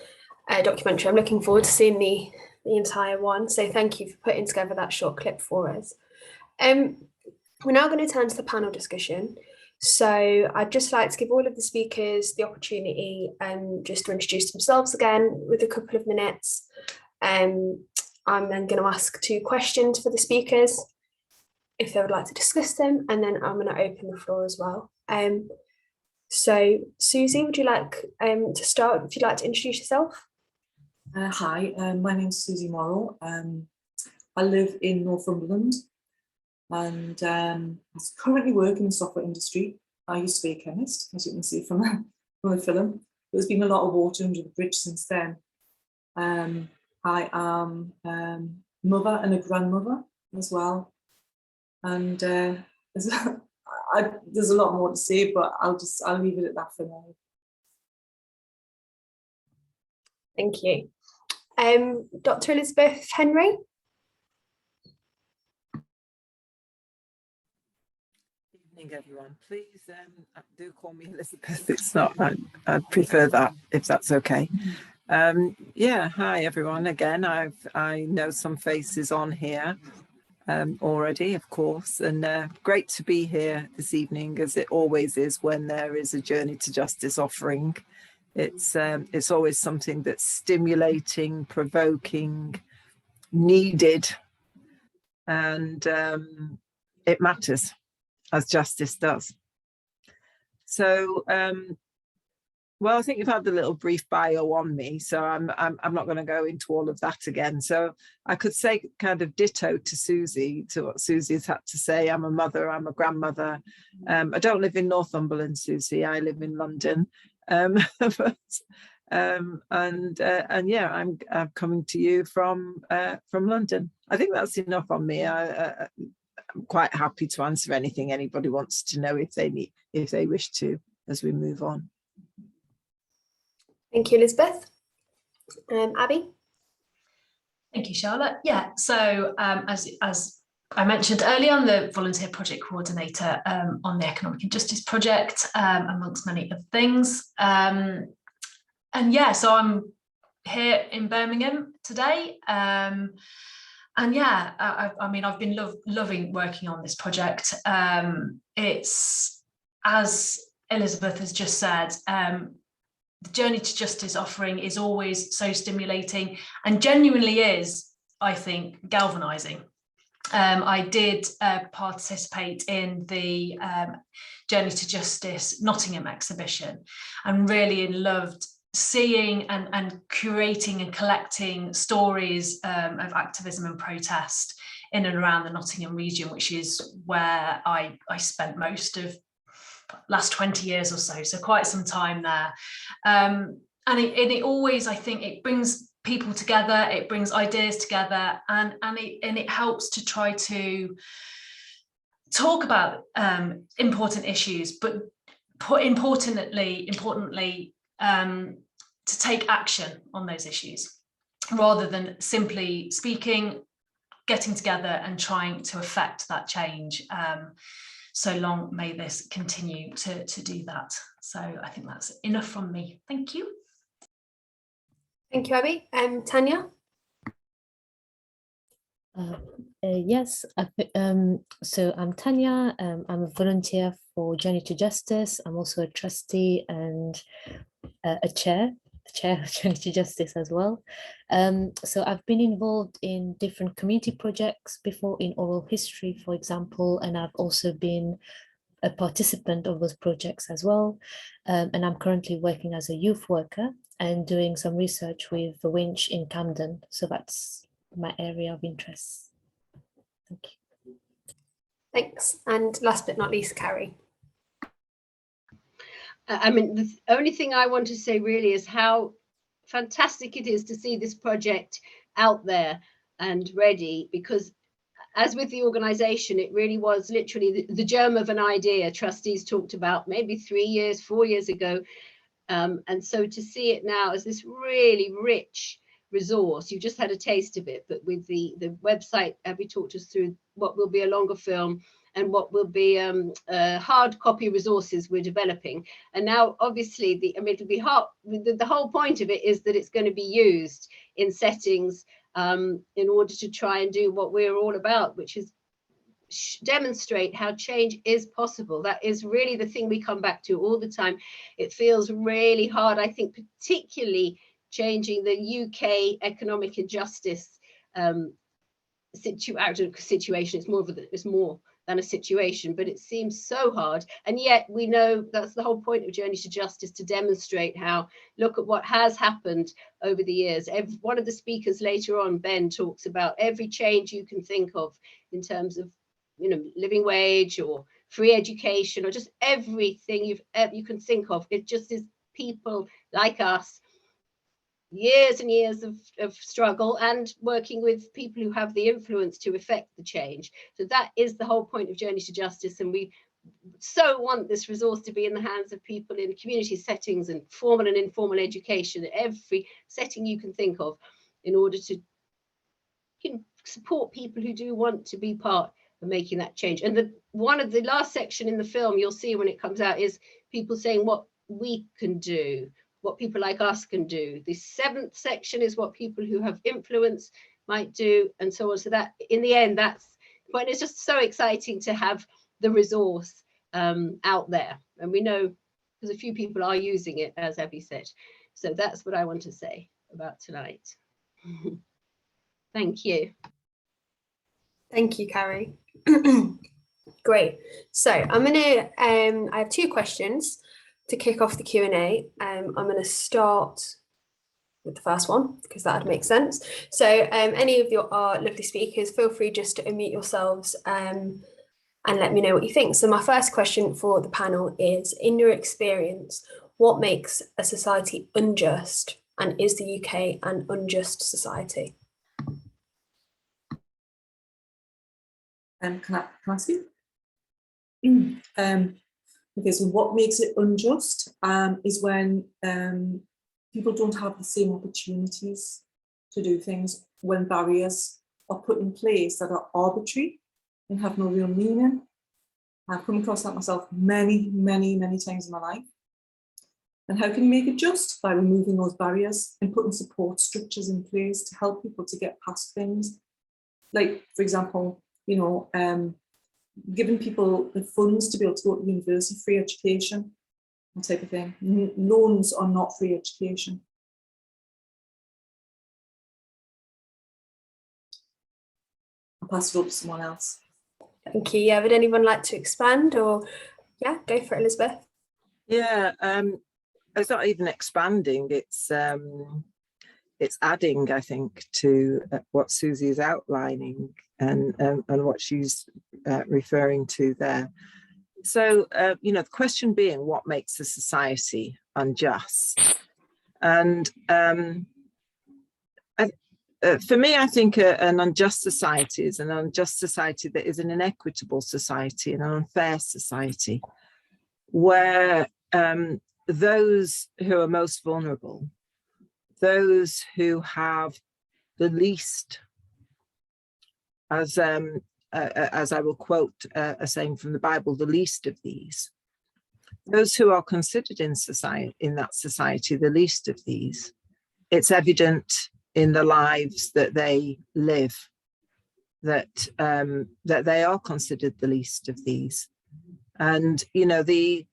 [SPEAKER 1] documentary. I'm looking forward to seeing the entire one. So thank you for putting together that short clip for us. We're now going to turn to the panel discussion. So I'd just like to give all of the speakers the opportunity just to introduce themselves again with a couple of minutes. I'm then going to ask 2 questions for the speakers if they would like to discuss them, and then I'm going to open the floor as well. So Susie, would you like to start? Would you like to introduce yourself?
[SPEAKER 11] Hi, my name's Susie Morrow. I live in Northumberland, and I currently work in the software industry. I used to be a chemist, as you can see from the film. There's been a lot of water under the bridge since then. I am mother and a grandmother as well, and there's a lot more to say, but I'll leave it at that for now.
[SPEAKER 1] Thank you. Dr. Elizabeth Henry.
[SPEAKER 7] Evening, everyone. Please do call me Elizabeth. It's not. I'd prefer that if that's okay. Yeah. Hi, everyone. Again, I know some faces on here already, of course, and great to be here this evening, as it always is when there is a Journey to Justice offering. It's always something that's stimulating, provoking, needed, and it matters, as justice does. So, well, I think you've had the little brief bio on me, so I'm not going to go into all of that again. So I could say kind of ditto to Susie, to what Susie's had to say. I'm a mother, I'm a grandmother. I don't live in Northumberland, Susie. I live in London. And yeah, I'm coming to you from London. I think that's enough on me. I'm quite happy to answer anything anybody wants to know if they wish to, as we move on.
[SPEAKER 1] Thank you, Elizabeth. Abby?
[SPEAKER 4] Thank you, Charlotte. Yeah, so as I mentioned earlier, I'm the volunteer project coordinator on the Economic Injustice Project, amongst many other things. And yeah, so I'm here in Birmingham today. And yeah, I mean, I've been loving working on this project. It's, as Elizabeth has just said, the Journey to Justice offering is always so stimulating and genuinely is, I think, galvanizing. I did participate in the Journey to Justice Nottingham exhibition and really loved seeing and curating and collecting stories of activism and protest in and around the Nottingham region, which is where I spent most of last 20 years or so quite some time there. And it always, I think, it brings people together, it brings ideas together, and it helps to try to talk about important issues, but importantly to take action on those issues rather than simply speaking, getting together and trying to affect that change. So long may this continue to do that. So I think that's enough from me. Thank you.
[SPEAKER 1] Thank you, Abby. Tanya?
[SPEAKER 3] Yes, so I'm Tanya. I'm a volunteer for Journey to Justice. I'm also a trustee and a chair of Journey to Justice as well. So I've been involved in different community projects before, in oral history, for example, and I've also been a participant of those projects as well. And I'm currently working as a youth worker and doing some research with the Winch in Camden. So that's my area of interest. Thank you.
[SPEAKER 1] Thanks. And last but not least, Carrie.
[SPEAKER 2] I mean, the only thing I want to say really is how fantastic it is to see this project out there and ready, because as with the organization, it really was literally the germ of an idea trustees talked about maybe 3 years, 4 years ago. And so to see it now as this really rich resource, you just had a taste of it, but with the website, Abby talked us through what will be a longer film and what will be hard copy resources we're developing. And now, obviously, it'll be hard. The whole point of it is that it's going to be used in settings in order to try and do what we're all about, which is demonstrate how change is possible. That is really the thing we come back to all the time. It feels really hard, I think, particularly changing the UK economic injustice situation. It's more than a situation, but it seems so hard. And yet we know that's the whole point of Journey to Justice, to demonstrate how, look at what has happened over the years. One of the speakers later on, Ben, talks about every change you can think of in terms of, living wage or free education, or just everything you can think of. It just is people like us, years and years of struggle and working with people who have the influence to effect the change. So that is the whole point of Journey to Justice, and we so want this resource to be in the hands of people in community settings and formal and informal education, every setting you can think of, in order to support people who do want to be part of making that change. And one of the last section in the film you'll see when it comes out is people saying what we can do, what people like us can do. The 7th section is what people who have influence might do, and so on. So that in the end, that's when it's just so exciting to have the resource out there. And we know because a few people are using it, as Abby said. So that's what I want to say about tonight. Thank you.
[SPEAKER 1] Thank you, Carrie. Great. So I'm gonna I have two questions to kick off the Q&A. I'm gonna start with the first one because that would make sense. So any of our lovely speakers, feel free just to unmute yourselves and let me know what you think. So my first question for the panel is, in your experience, what makes a society unjust, and is the UK an unjust society?
[SPEAKER 11] Can I speak? Okay, so what makes it unjust is when people don't have the same opportunities to do things, when barriers are put in place that are arbitrary and have no real meaning. I've come across that myself many times in my life. And how can you make it just? By removing those barriers and putting support structures in place to help people to get past things. Like, for example, you know, giving people the funds to be able to go to university, free education, that type of thing. Loans are not free education. I'll pass it over to someone else.
[SPEAKER 1] Thank you. Yeah, would anyone like to expand, or yeah, go for it, Elizabeth?
[SPEAKER 7] Yeah, it's not even expanding, it's adding, I think, to what Susie is outlining and what she's referring to there. So, you know, the question being, what makes a society unjust? And for me, I think an unjust society is an unjust society that is an inequitable society, an unfair society, where those who are most vulnerable, those who have the least, as I will quote a saying from the Bible, the least of these, those who are considered in society, in that society, the least of these, it's evident in the lives that they live, that that they are considered the least of these. And you know, the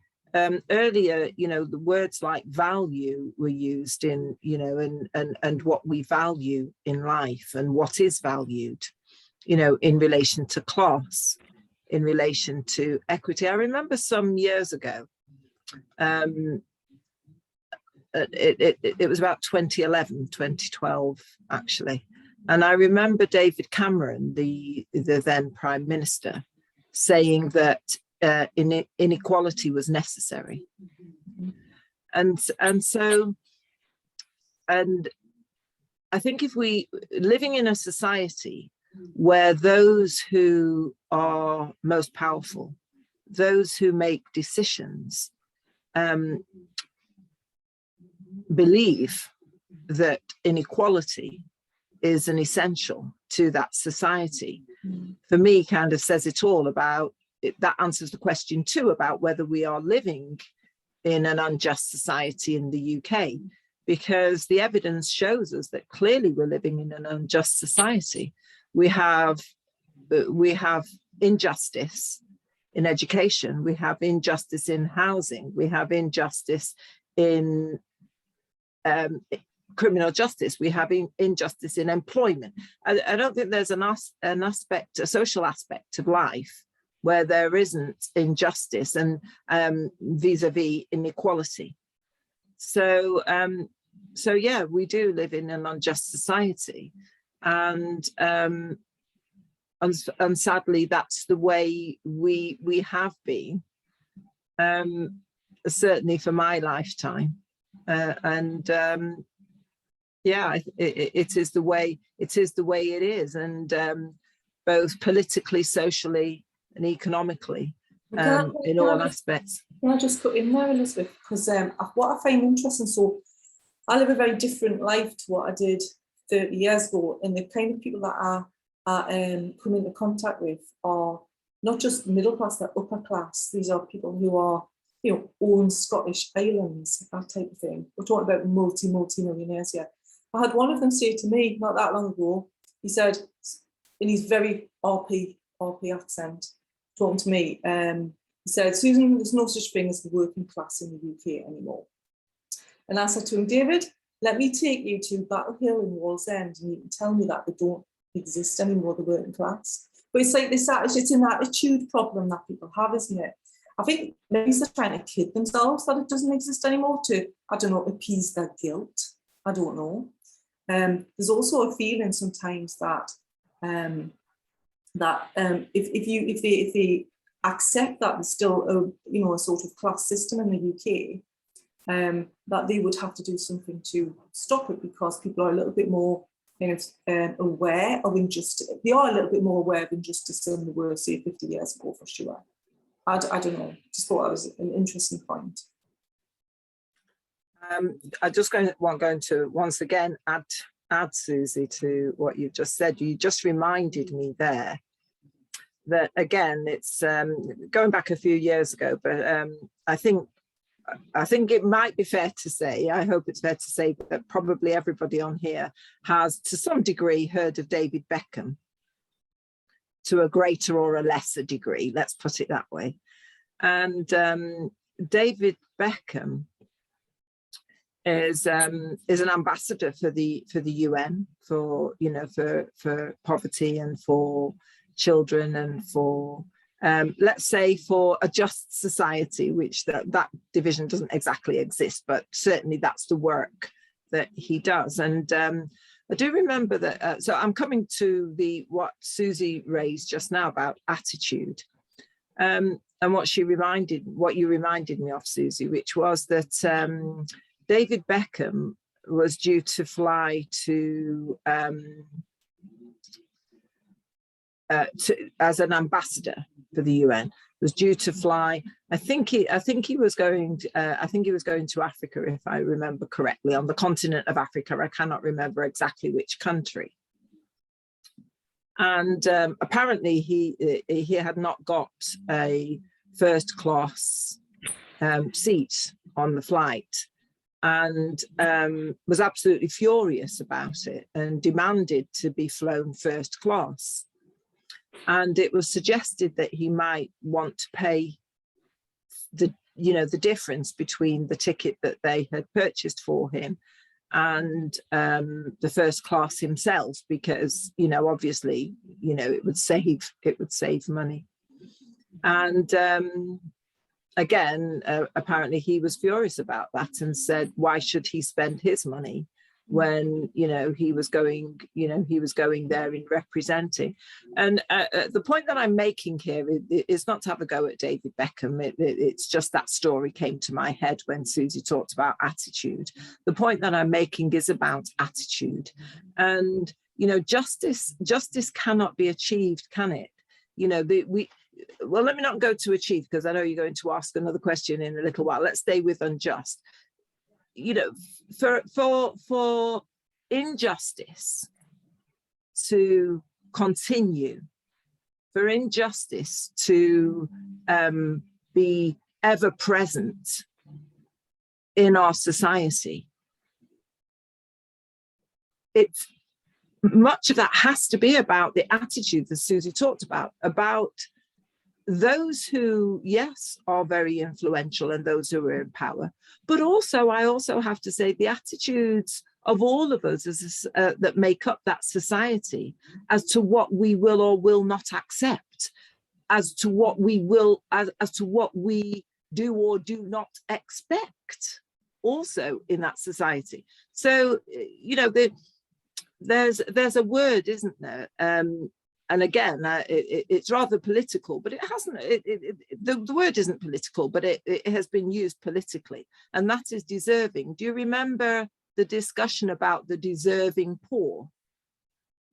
[SPEAKER 7] earlier, you know, the words like value were used in, you know, and what we value in life and what is valued, you know, in relation to class, in relation to equity. I remember some years ago, it was about 2011, 2012, actually. And I remember David Cameron, the then Prime Minister, saying that inequality was necessary. And I think if we, living in a society where those who are most powerful, those who make decisions, believe that inequality is an essential to that society, for me kind of says it all about it. That answers the question too about whether we are living in an unjust society in the UK, because the evidence shows us that clearly we're living in an unjust society. We have injustice in education, we have injustice in housing, we have injustice in criminal justice, we have injustice in employment. I don't think there's an aspect, a social aspect of life where there isn't injustice and vis-a-vis inequality. So so yeah, we do live in an unjust society, and sadly that's the way we have been, certainly for my lifetime. Yeah, it is the way it is, and both politically, socially, and economically, in all aspects.
[SPEAKER 11] Can I just put in there, Elizabeth? Because what I find interesting, so I live a very different life to what I did 30 years ago, and the kind of people that I come into contact with are not just middle class, they're upper class. These are people who are, you know, own Scottish islands, that type of thing. We're talking about multi-millionaires here. I had one of them say to me not that long ago, he said, in his very RP accent, talking to me, he said, Susan, there's no such thing as the working class in the UK anymore. And I said to him, David, let me take you to Battle Hill in Wallsend and you can tell me that they don't exist anymore, the working class. But it's like this attitude, it's an attitude problem that people have, isn't it? I think maybe they're trying to kid themselves that it doesn't exist anymore to, I don't know, appease their guilt. I don't know. There's also a feeling sometimes that if they accept that there's still a sort of class system in the UK, that they would have to do something to stop it, because people are a little bit more kind of aware of injustice. They are a little bit more aware of injustice than they were, say, 50 years ago, for sure. I don't know, just thought that was an interesting point.
[SPEAKER 7] I'm just going to once again add, Susie, to what you just said. You just reminded me there that, again, it's going back a few years ago, but I think it might be fair to say, I hope it's fair to say, that probably everybody on here has to some degree heard of David Beckham, to a greater or a lesser degree, let's put it that way. And David Beckham is an ambassador for the UN, for poverty and for children and for let's say for a just society, which that division doesn't exactly exist, but certainly that's the work that he does. And I do remember that, so I'm coming to what Susie raised just now about attitude, and what you reminded me of, Susie, which was that David Beckham was due to fly as an ambassador for the UN. Was due to fly. I think he was going to Africa, if I remember correctly, on the continent of Africa. I cannot remember exactly which country. And apparently he had not got a first class seat on the flight, and was absolutely furious about it and demanded to be flown first class. And it was suggested that he might want to pay the difference between the ticket that they had purchased for him and the first class himself, because obviously it would save money. And again, apparently he was furious about that and said, why should he spend his money when he was going there in representing. And the point that I'm making here is not to have a go at David Beckham. It's just that story came to my head when Susie talked about attitude. The point that I'm making is about attitude, and justice cannot be achieved, can it? Well, let me not go to achieve, because I know you're going to ask another question in a little while. Let's stay with unjust. For injustice to continue, for injustice to be ever present in our society, it's much of that has to be about the attitude that Susie talked about those who, yes, are very influential and those who are in power, but also I also have to say the attitudes of all of us that make up that society as to what we will or will not accept, as to what we will, as to what we do or do not expect also in that society. So, there's a word, isn't there? And again, it's rather political, but it hasn't. The word isn't political, but it has been used politically, and that is deserving. Do you remember the discussion about the deserving poor?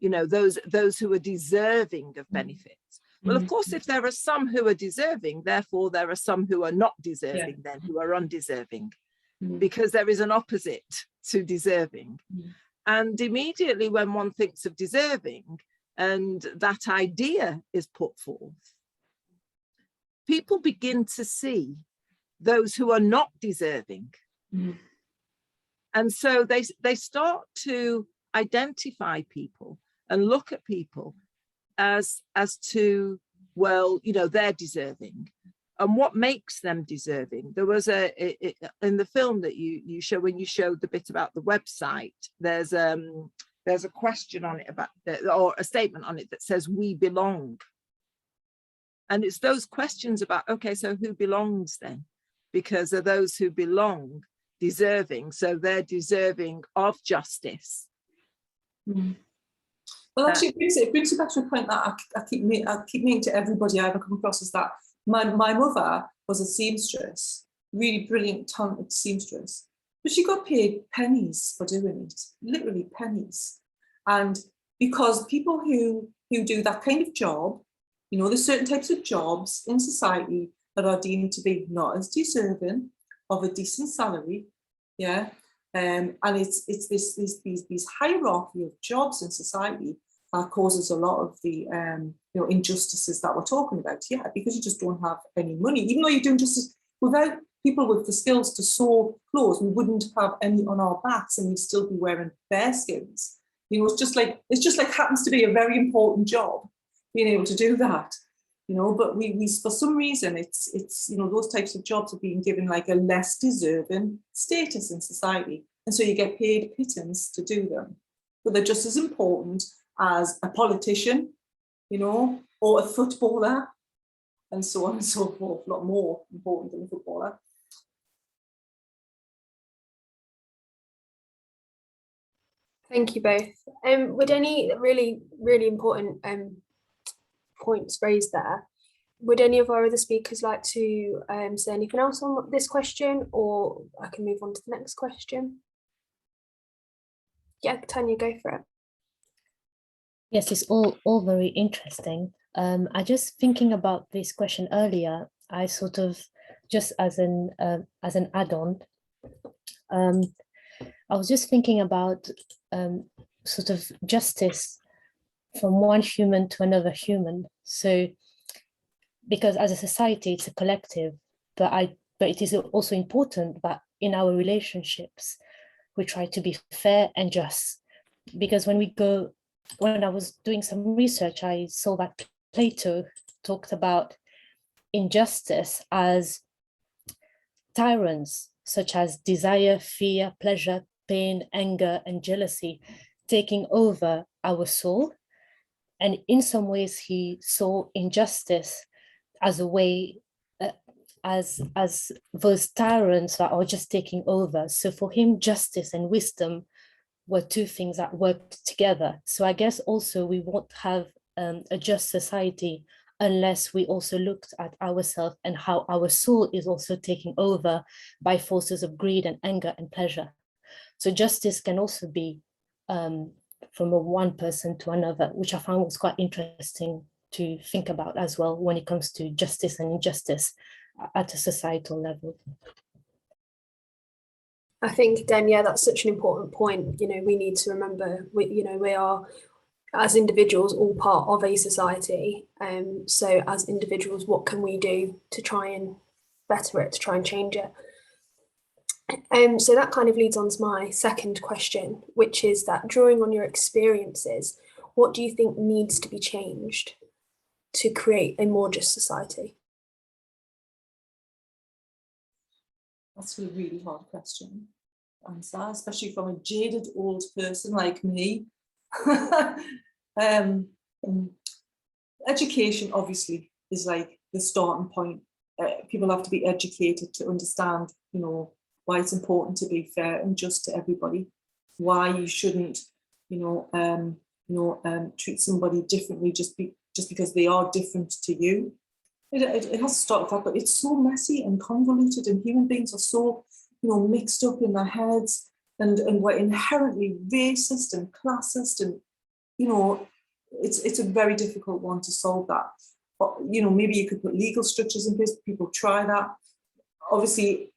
[SPEAKER 7] Those who are deserving of benefits. Well, of course, if there are some who are deserving, therefore there are some who are not deserving, then who are undeserving, because there is an opposite to deserving. And immediately when one thinks of deserving, and that idea is put forth, people begin to see those who are not deserving. And so they start to identify people and look at people as to, well, they're deserving. And what makes them deserving? There was in the film that you show, when you showed the bit about the website, there's a question on it about, or a statement on it that says, we belong. And it's those questions about, okay, so who belongs then? Because are those who belong deserving? So they're deserving of justice.
[SPEAKER 11] Mm. Well, actually, it brings me back to a point that I keep making to everybody I ever come across, is that my mother was a seamstress, really brilliant, talented seamstress, but she got paid pennies for doing it, literally pennies. And because people who do that kind of job, you know, there's certain types of jobs in society that are deemed to be not as deserving of a decent salary, yeah. And it's these hierarchy of jobs in society that causes a lot of the injustices that we're talking about. Yeah, because you just don't have any money, even though you're doing justice. Without people with the skills to sew clothes, we wouldn't have any on our backs, and we'd still be wearing bear skins. You know, it's just like happens to be a very important job, being able to do that. You know, but we for some reason it's those types of jobs are being given like a less deserving status in society, and so you get paid pittance to do them, but they're just as important as a politician, you know, or a footballer, and so on and so forth. A lot more important than a footballer.
[SPEAKER 1] Thank you both. Would any really important points raised there? Would any of our other speakers like to say anything else on this question, or I can move on to the next question? Yeah, Tanya, go for it.
[SPEAKER 3] Yes, it's all very interesting. I just thinking about this question earlier, I sort of, just as an add-on, I was just thinking about sort of justice from one human to another human. So, because as a society, it's a collective, but it is also important that in our relationships, we try to be fair and just. Because when I was doing some research, I saw that Plato talked about injustice as tyrants, such as desire, fear, pleasure, pain, anger, and jealousy, taking over our soul. And in some ways, he saw injustice as a way, as those tyrants that are just taking over. So for him, justice and wisdom were two things that worked together. So I guess also we won't have a just society unless we also looked at ourselves and how our soul is also taken over by forces of greed and anger and pleasure. So justice can also be from one person to another, which I found was quite interesting to think about as well when it comes to justice and injustice at a societal level.
[SPEAKER 1] I think, Dan, yeah, that's such an important point. You know, we need to remember, we are, as individuals, all part of a society. So as individuals, what can we do to try and better it, to try and change it? So that kind of leads on to my second question, which is that drawing on your experiences, what do you think needs to be changed to create a more just society?
[SPEAKER 11] That's a really hard question to answer, especially from a jaded old person like me. Education obviously is like the starting point. People have to be educated to understand, you know, why it's important to be fair and just to everybody, why you shouldn't, treat somebody differently just because they are different to you. It has to start with that, but it's so messy and convoluted, and human beings are so, mixed up in their heads, and we're inherently racist and classist, and it's a very difficult one to solve that. But maybe you could put legal structures in place. People try that. Obviously,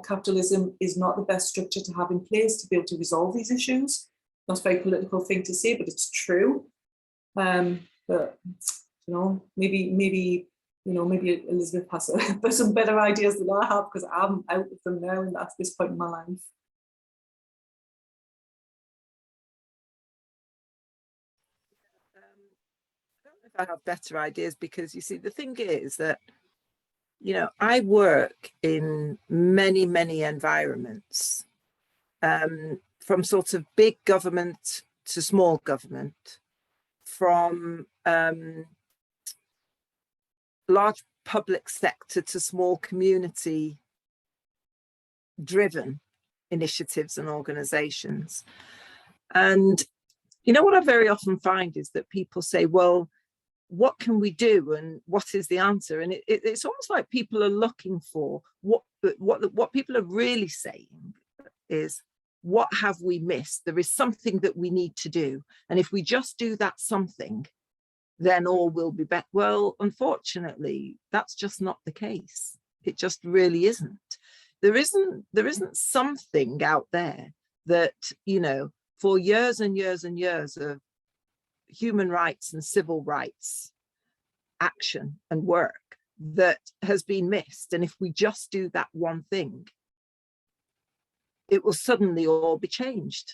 [SPEAKER 11] capitalism is not the best structure to have in place to be able to resolve these issues. That's a very political thing to say, but it's true. But maybe Elizabeth has some better ideas than I have, because I'm out of them now, and that's this point in my life.
[SPEAKER 7] I don't know if I have better ideas, because you see, the thing is that, I work in many, many environments, from sort of big government to small government, from large public sector to small community driven initiatives and organizations. And you know what I very often find is that people say, well, what can we do and what is the answer? And it's almost like people are looking for what people are really saying is, what have we missed? There is something that we need to do, and if we just do that something, then all will be better. Well, unfortunately, that's just not the case. It just really isn't. There isn't something out there that, you know, for years and years and years of human rights and civil rights action and work that has been missed. And if we just do that one thing, it will suddenly all be changed.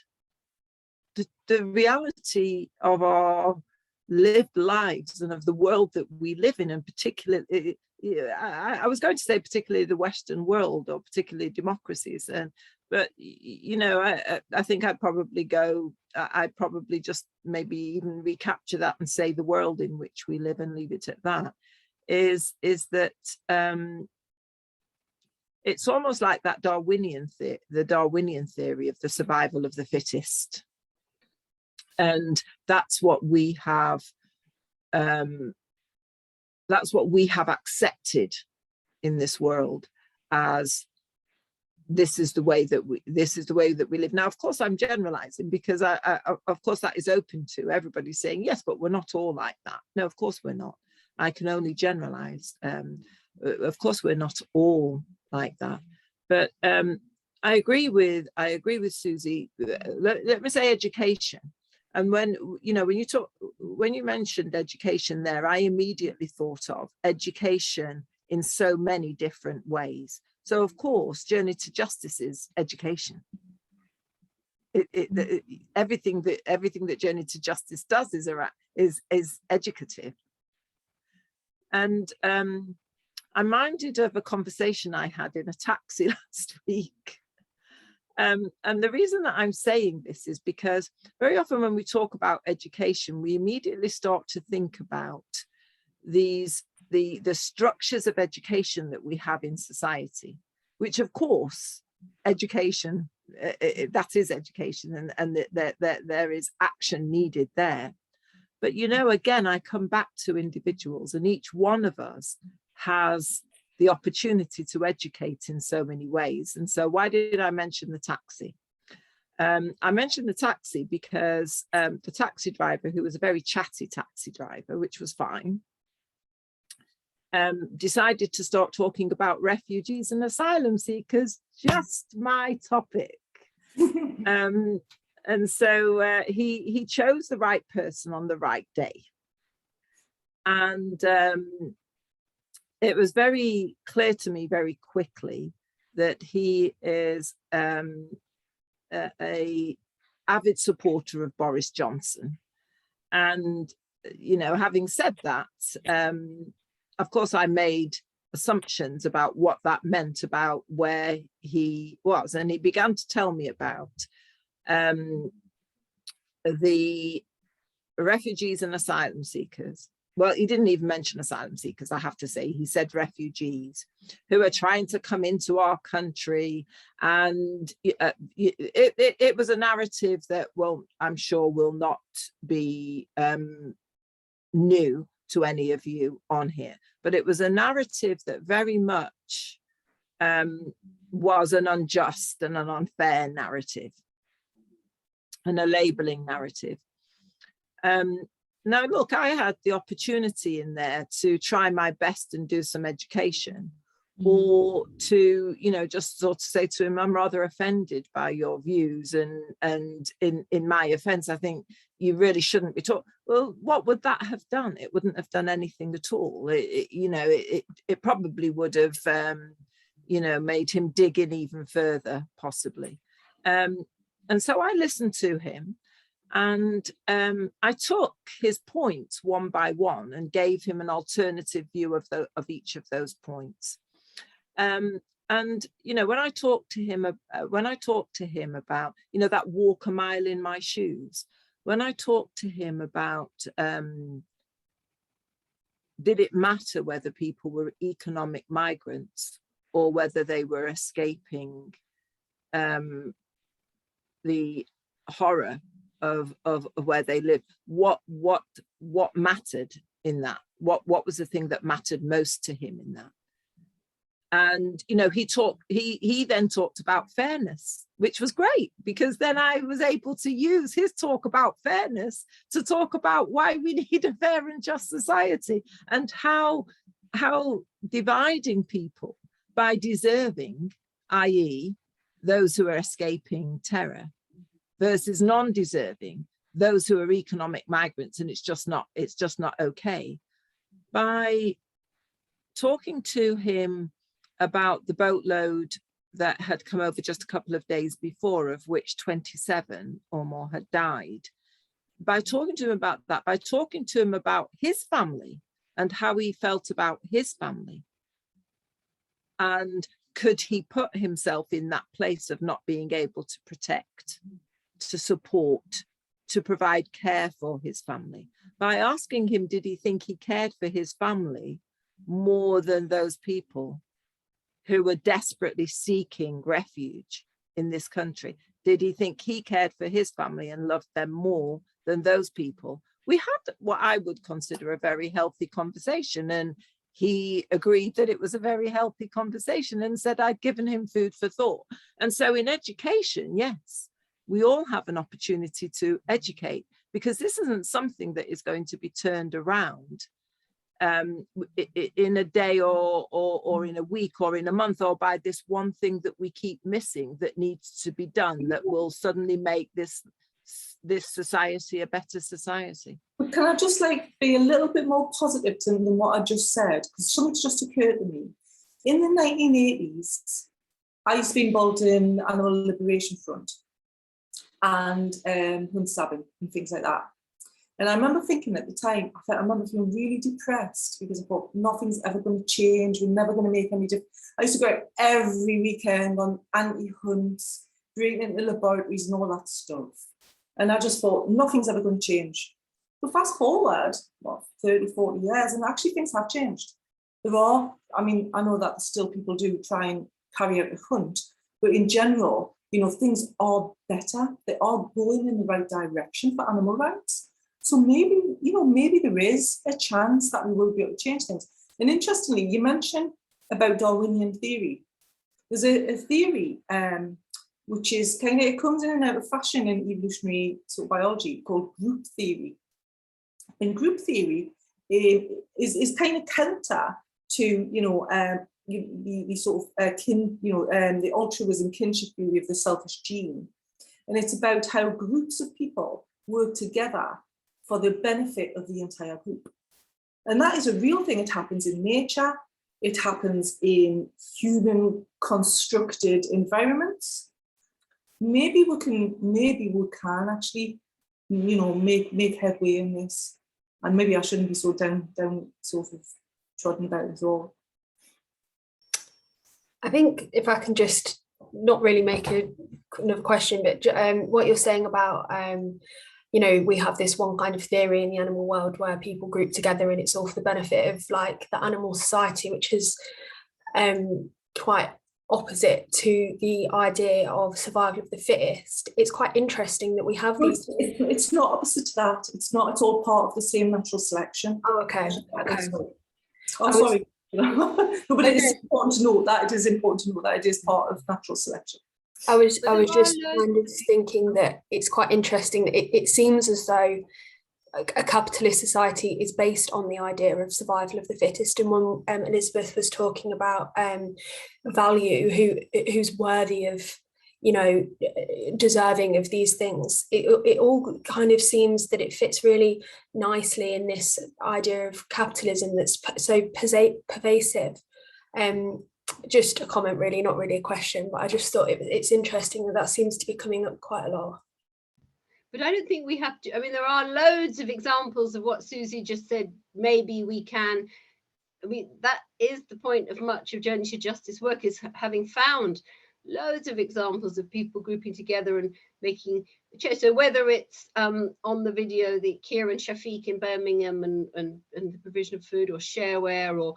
[SPEAKER 7] The reality of our lived lives and of the world that we live in, and particularly, I was going to say particularly the Western world, or particularly democracies, but you know, I think I'd probably just maybe even recapture that and say the world in which we live, and leave it at that. Is that it's almost like that the Darwinian theory of the survival of the fittest, and that's what we have. That's what we have accepted in this world as. This is the way that we live. Now, of course, I'm generalizing, because of course that is open to everybody saying, yes, but we're not all like that. No, of course we're not. I can only generalize. Of course, we're not all like that. But I agree with Susie. Let me say education. And when you mentioned education there, I immediately thought of education in so many different ways. So of course, Journey to Justice is education. Everything that Journey to Justice does is educative. And I'm minded of a conversation I had in a taxi last week. And the reason that I'm saying this is because very often when we talk about education, we immediately start to think about the structures of education that we have in society, which of course education, that is education, and there is action needed there. But you know, again, I come back to individuals, and each one of us has the opportunity to educate in so many ways. And so why did I mention the taxi? I mentioned the taxi because the taxi driver, who was a very chatty taxi driver, which was fine, decided to start talking about refugees and asylum seekers, just my topic. And so he chose the right person on the right day. And it was very clear to me very quickly that he is a avid supporter of Boris Johnson. And, you know, having said that, of course, I made assumptions about what that meant about where he was. And he began to tell me about the refugees and asylum seekers. Well, he didn't even mention asylum seekers, I have to say. He said refugees who are trying to come into our country. And it was a narrative that, well, I'm sure will not be new to any of you on here. But it was a narrative that very much was an unjust and an unfair narrative, and a labeling narrative. Now, look, I had the opportunity in there to try my best and do some education, or to, you know, just sort of say to him, I'm rather offended by your views, and in my offense, I think you really shouldn't be talking. Well, what would that have done? It wouldn't have done anything at all. It probably would have, you know, made him dig in even further, possibly. And so I listened to him. And I took his points one by one and gave him an alternative view of each of those points. And you know, when I talked to him about, you know, that walk a mile in my shoes, when I talked to him about did it matter whether people were economic migrants or whether they were escaping the horror of where they live? What mattered in that? What was the thing that mattered most to him in that? And he then talked about fairness, which was great, because then I was able to use his talk about fairness to talk about why we need a fair and just society, and how dividing people by deserving, i.e. those who are escaping terror, versus non-deserving, those who are economic migrants, and it's just not okay. By talking to him about the boatload that had come over just a couple of days before, of which 27 or more had died, by talking to him about that, by talking to him about his family and how he felt about his family, and could he put himself in that place of not being able to protect, to support, to provide care for his family, by asking him, did he think he cared for his family more than those people who were desperately seeking refuge in this country? Did he think he cared for his family and loved them more than those people? We had what I would consider a very healthy conversation, and he agreed that it was a very healthy conversation and said I'd given him food for thought. And so in education, yes, we all have an opportunity to educate, because this isn't something that is going to be turned around in a day or in a week or in a month, or by this one thing that we keep missing that needs to be done, that will suddenly make this society a better society.
[SPEAKER 11] But can I just be a little bit more positive than what I just said? Because something's just occurred to me. In the 1980s, I used to be involved in Animal Liberation Front and hunt stabbing and things like that. And I remember thinking at the time, I remember feeling really depressed, because I thought nothing's ever going to change. We're never going to make any difference. I used to go out every weekend on anti-hunts, breaking into laboratories and all that stuff. And I just thought nothing's ever going to change. But fast forward, 30, 40 years, and actually things have changed. There are, I know that still people do try and carry out a hunt, but in general, things are better. They are going in the right direction for animal rights. So maybe there is a chance that we will be able to change things. And interestingly, you mentioned about Darwinian theory. There's a theory which is it comes in and out of fashion in evolutionary sort of biology, called group theory. And group theory is kind of counter to the sort of the altruism kinship theory of the selfish gene. And it's about how groups of people work together for the benefit of the entire group. And that is a real thing. It happens in nature. It happens in human constructed environments. Maybe we can actually, make headway in this. And maybe I shouldn't be so down sort of trodden about as well.
[SPEAKER 1] I think if I can just not really make another question, but what you're saying about we have this one kind of theory in the animal world where people group together and it's all for the benefit of the animal society, which is quite opposite to the idea of survival of the fittest. It's quite interesting that we have these.
[SPEAKER 11] It's not opposite to that. It's not. It's all part of the same natural selection.
[SPEAKER 1] Oh, okay.
[SPEAKER 11] Sorry. But it is important to note that it is part of natural selection.
[SPEAKER 1] I was just kind of thinking that it's quite interesting that it seems as though a capitalist society is based on the idea of survival of the fittest. And when Elizabeth was talking about value, who's worthy of, deserving of these things, it all kind of seems that it fits really nicely in this idea of capitalism that's so pervasive. Just a comment, really, not really a question, but I just thought it's interesting that seems to be coming up quite a lot.
[SPEAKER 2] But I don't think we have to. There are loads of examples of what Susie just said. Maybe we can. That is the point of much of Journey to Justice work, is having found loads of examples of people grouping together and making So whether it's on the video, the Kieran Shafiq in Birmingham and the provision of food, or Shareware, or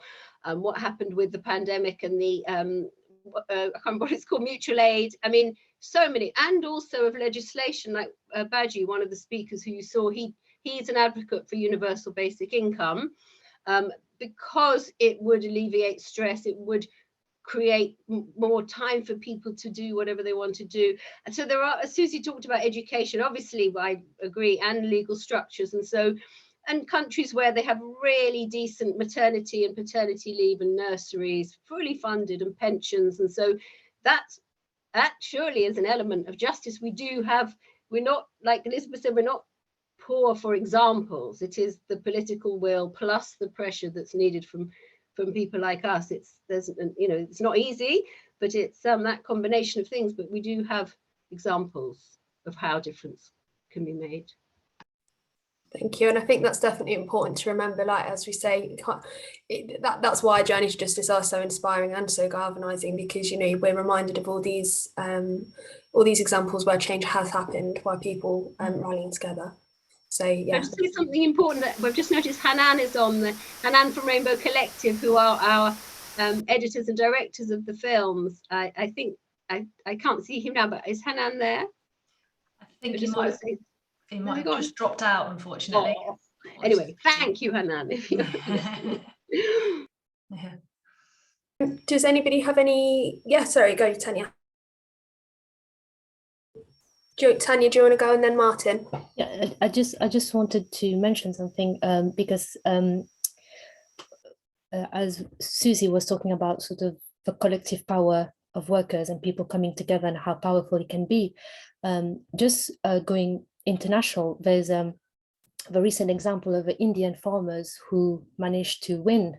[SPEAKER 2] what happened with the pandemic and the I can't remember what it's called, mutual aid. I mean, so many, and also of legislation like Baji, one of the speakers who you saw, he's an advocate for universal basic income, because it would alleviate stress, it would create more time for people to do whatever they want to do. And so there are, Susie talked about education, obviously I agree, and legal structures, and so, and countries where they have really decent maternity and paternity leave and nurseries fully funded and pensions, and so that surely is an element of justice. We do have, we're not, like Elizabeth said, we're not poor for examples. It is the political will plus the pressure that's needed from people like us. It's not easy, but it's that combination of things. But we do have examples of how difference can be made.
[SPEAKER 1] Thank you, and I think that's definitely important to remember. Like, as we say, that's why Journey to Justice are so inspiring and so galvanising, because we're reminded of all these examples where change has happened by people rallying together. So yeah.
[SPEAKER 2] I'll just say something important that we've just noticed. Hanan is on, Hanan from Rainbow Collective, who are our editors and directors of the films. I think I can't see him now, but is Hanan there?
[SPEAKER 4] I think he might have just dropped out, unfortunately.
[SPEAKER 2] Oh. Anyway, thank you, Hanan.
[SPEAKER 1] Yeah. Does anybody have any? Yeah, sorry, go Tanya. Tanya, do you want to go, and then Martin?
[SPEAKER 3] Yeah, I just wanted to mention something, because as Susie was talking about sort of the collective power of workers and people coming together and how powerful it can be, going international, there's the recent example of Indian farmers who managed to win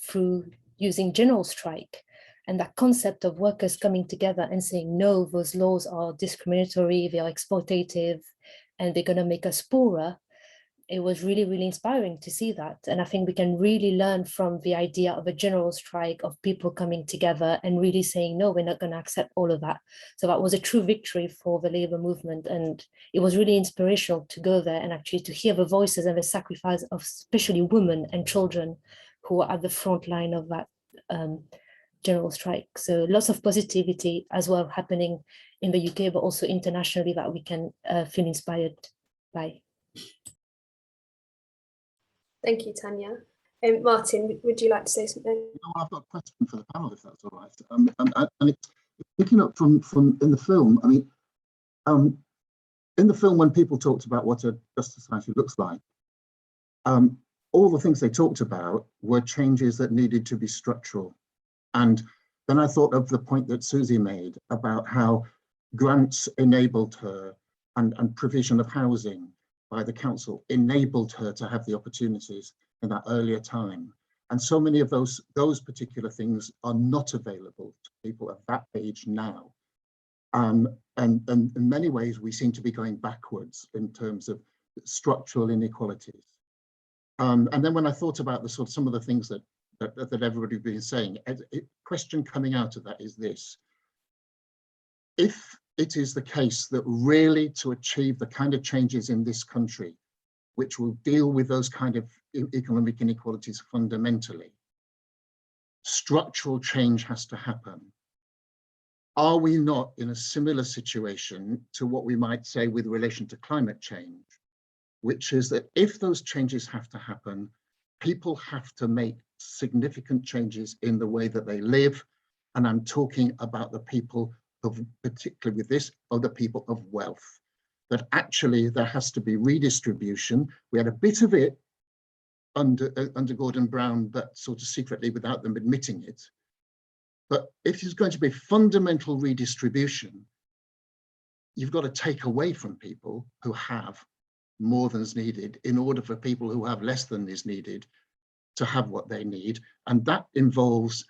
[SPEAKER 3] through using general strike. And that concept of workers coming together and saying, no, those laws are discriminatory, they are exploitative, and they're going to make us poorer. It was really, really inspiring to see that. And I think we can really learn from the idea of a general strike, of people coming together and really saying, no, we're not going to accept all of that. So that was a true victory for the labor movement. And it was really inspirational to go there and actually to hear the voices and the sacrifice of especially women and children who are at the front line of that general strike. So lots of positivity as well happening in the UK, but also internationally, that we can feel inspired by.
[SPEAKER 1] Thank you, Tanya. Martin, would you like to say something?
[SPEAKER 12] I've got a question for the panel, if that's all right. And it's picking up from in the film. I mean, in the film, when people talked about what a just society looks like, all the things they talked about were changes that needed to be structural. And then I thought of the point that Susie made about how grants enabled her, and provision of housing by the council enabled her to have the opportunities in that earlier time. And so many of those particular things are not available to people at that age now. And in many ways, we seem to be going backwards in terms of structural inequalities. And then when I thought about the sort of some of the things that everybody's been saying, a question coming out of that is this: if it is the case that really to achieve the kind of changes in this country, which will deal with those kind of economic inequalities fundamentally, structural change has to happen. Are we not in a similar situation to what we might say with relation to climate change, which is that if those changes have to happen, people have to make significant changes in the way that they live? And I'm talking about the people of, particularly with this, are the people of wealth, that actually there has to be redistribution. We had a bit of it under Gordon Brown, but sort of secretly without them admitting it. But if there's going to be fundamental redistribution, you've got to take away from people who have more than is needed in order for people who have less than is needed to have what they need. And that involves,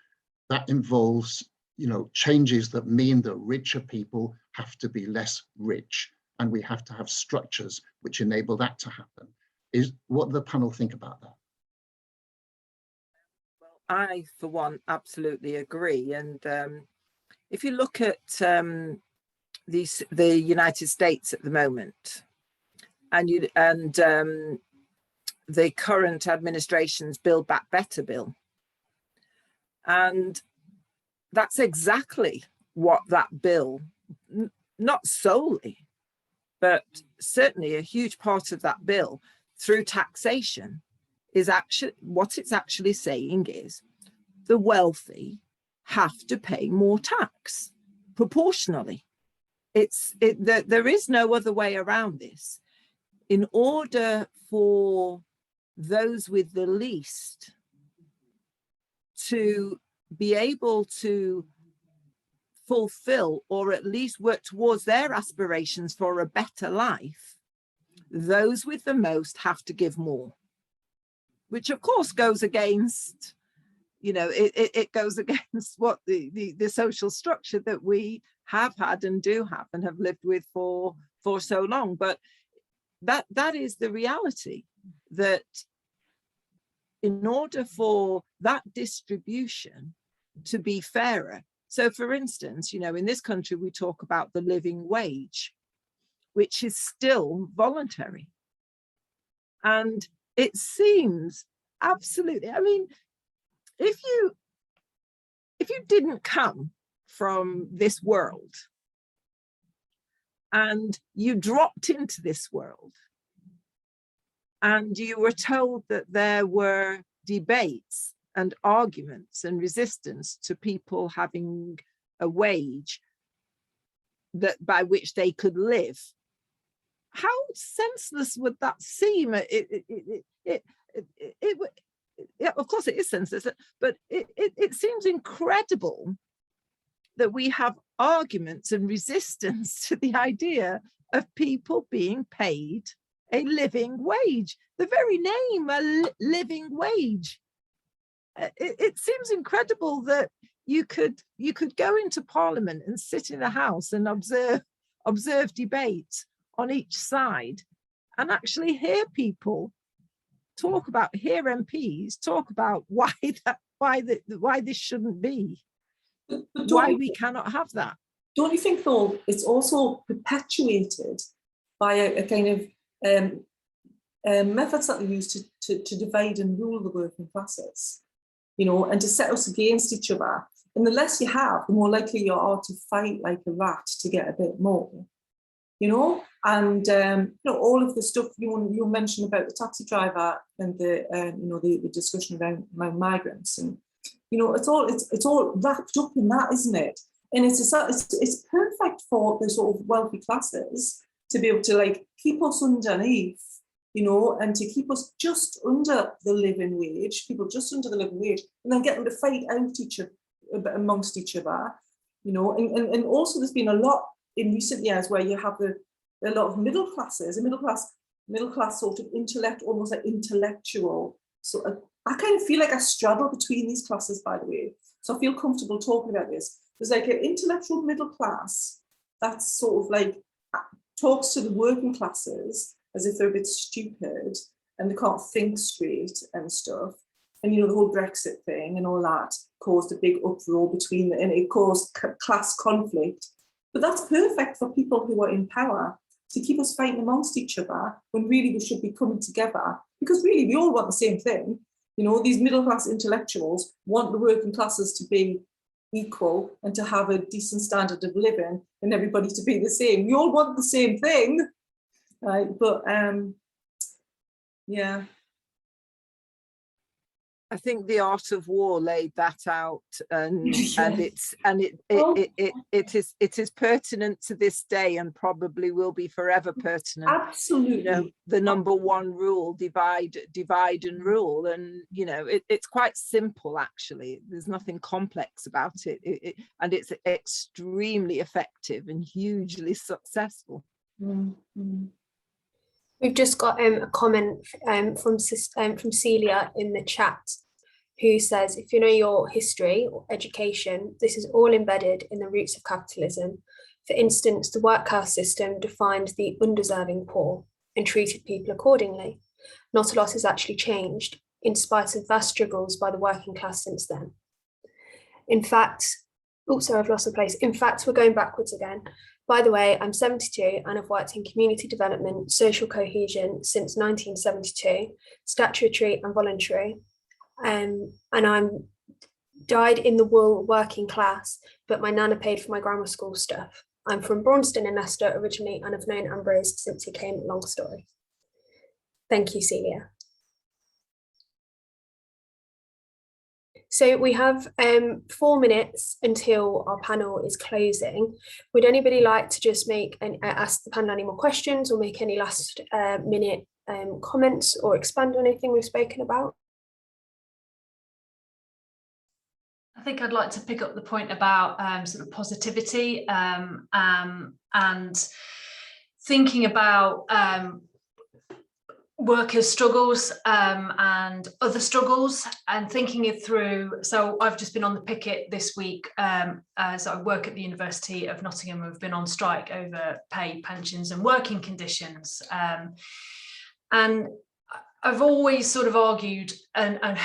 [SPEAKER 12] changes that mean that richer people have to be less rich, and we have to have structures which enable that to happen. What do the panel think about that?
[SPEAKER 7] Well, I, for one, absolutely agree. And if you look at the United States at the moment, and the current administration's Build Back Better bill. And that's exactly what that bill, not solely, but certainly a huge part of that bill through taxation is actually, what it's actually saying is the wealthy have to pay more tax proportionally. There is no other way around this. In order for those with the least to be able to fulfill or at least work towards their aspirations for a better life, those with the most have to give more, which of course goes against, you know, it goes against what the social structure that we have had and do have and have lived with for so long. But that is the reality, that in order for that distribution to be fairer. So for instance, you know, in this country, we talk about the living wage, which is still voluntary. And it seems absolutely, I mean, if you didn't come from this world and you dropped into this world and you were told that there were debates and arguments and resistance to people having a wage that by which they could live, how senseless would that seem? Yeah, of course it is senseless, but it seems incredible that we have arguments and resistance to the idea of people being paid a living wage. The very name, a living wage. It seems incredible that you could go into Parliament and sit in a house and observe debate on each side and actually hear people hear MPs talk about why this shouldn't be, why we cannot have that.
[SPEAKER 11] Don't you think though it's also perpetuated by a kind of methods that they use to divide and rule the working classes, you know, and to set us against each other? And the less you have, the more likely you are to fight like a rat to get a bit more, you know. And you know, all of the stuff you mentioned about the taxi driver and the you know, the discussion around migrants, and you know, it's all wrapped up in that, isn't it? And it's perfect for the sort of wealthy classes to be able to like keep us underneath, you know, and to keep us just under the living wage, people just under the living wage, and then get them to fight out amongst each other, you know. And also there's been a lot in recent years where you have a lot of middle class sort of intellect, almost like intellectual. So I kind of feel like I straddle between these classes, by the way. So I feel comfortable talking about this. There's like an intellectual middle class that's sort of like talks to the working classes as if they're a bit stupid and they can't think straight and stuff. And you know, the whole Brexit thing and all that caused a big uproar between them, and it caused class conflict. But that's perfect for people who are in power, to keep us fighting amongst each other when really we should be coming together, because really we all want the same thing. You know, these middle class intellectuals want the working classes to be equal and to have a decent standard of living and everybody to be the same. We all want the same thing, right? But yeah.
[SPEAKER 7] I think The Art of War laid that out, and
[SPEAKER 11] Yes.
[SPEAKER 7] it is pertinent to this day and probably will be forever pertinent.
[SPEAKER 11] Absolutely.
[SPEAKER 7] You know, the number one rule, divide and rule, and you know, it's quite simple actually. There's nothing complex about it, and it's extremely effective and hugely successful.
[SPEAKER 11] Mm-hmm.
[SPEAKER 1] We've just got a comment from Celia in the chat, who says, if you know your history or education, this is all embedded in the roots of capitalism. For instance, the work class system defined the undeserving poor and treated people accordingly. Not a lot has actually changed, in spite of vast struggles by the working class since then. In fact, I've lost the place. In fact, we're going backwards again. By the way, I'm 72 and have worked in community development, social cohesion since 1972, statutory and voluntary. And I'm died in the wool working class, but my nana paid for my grammar school stuff. I'm from Braunston in Leicester originally and have known Ambrose since he came. Long story. Thank you, Celia. So we have 4 minutes until our panel is closing. Would anybody like to just ask the panel any more questions or make any last minute comments or expand on anything we've spoken about?
[SPEAKER 4] I think I'd like to pick up the point about sort of positivity and thinking about workers' struggles and other struggles, and thinking it through. So I've just been on the picket this week as I work at the University of Nottingham. We've been on strike over pay, pensions and working conditions. And I've always sort of argued and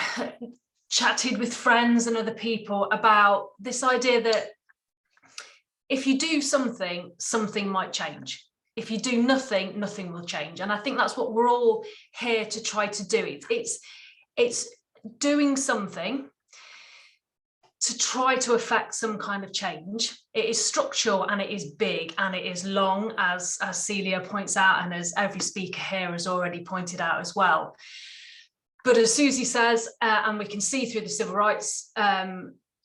[SPEAKER 4] chatted with friends and other people about this idea that if you do something, something might change. If you do nothing, nothing will change. And I think that's what we're all here to try to do. It's doing something to try to affect some kind of change. It is structural and it is big and it is long, as Celia points out, and as every speaker here has already pointed out as well. But as Susie says, and we can see through the civil rights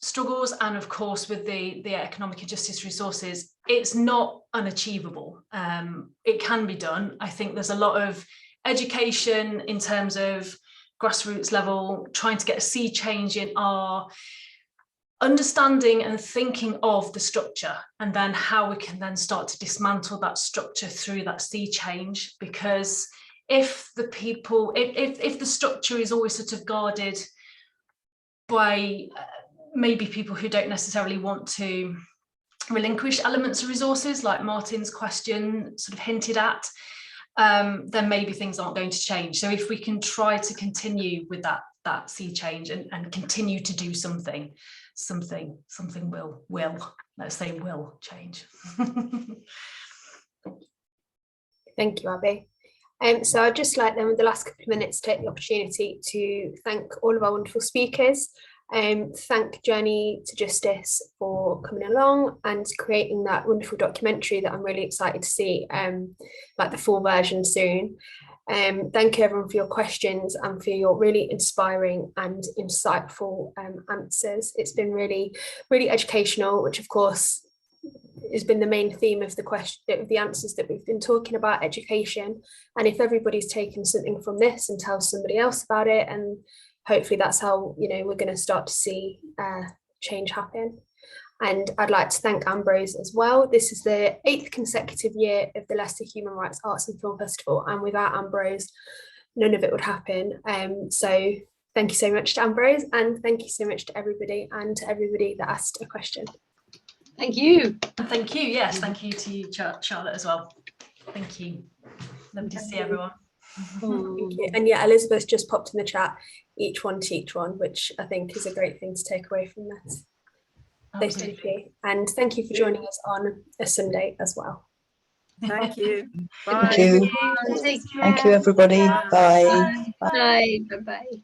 [SPEAKER 4] struggles, and of course with the economic and justice resources, it's not unachievable. It can be done. I think there's a lot of education in terms of grassroots level, trying to get a sea change in our understanding and thinking of the structure, and then how we can then start to dismantle that structure through that sea change. Because if the structure is always sort of guarded by maybe people who don't necessarily want to relinquish elements of resources, like Martin's question sort of hinted at, then maybe things aren't going to change. So if we can try to continue with that sea change and continue to do something will let's say will change.
[SPEAKER 1] Thank you, Abby. So I'd just like then with the last couple of minutes to take the opportunity to thank all of our wonderful speakers. Thank Journey to Justice for coming along and creating that wonderful documentary that I'm really excited to see, like the full version soon. Thank you everyone for your questions and for your really inspiring and insightful answers. It's been really, really educational, which of course has been the main theme of the answers that we've been talking about, education. And if everybody's taken something from this and tells somebody else about it, and hopefully that's how, you know, we're going to start to see change happen. And I'd like to thank Ambrose as well. This is the 8th consecutive year of the Leicester Human Rights Arts and Film Festival, and without Ambrose, none of it would happen. So thank you so much to Ambrose, and thank you so much to everybody, and to everybody that asked a question.
[SPEAKER 2] Thank you.
[SPEAKER 4] Thank you. Yes, thank you to you, Charlotte, as well. Thank you. Lovely to see everyone.
[SPEAKER 1] Thank you. And yeah, Elizabeth just popped in the chat, each one teach one, which I think is a great thing to take away from this. So thank you. And thank you for joining us on a Sunday as well.
[SPEAKER 7] Thank you.
[SPEAKER 13] Bye. Thank you. Thank you, everybody. Bye.
[SPEAKER 2] Bye. Bye. Bye.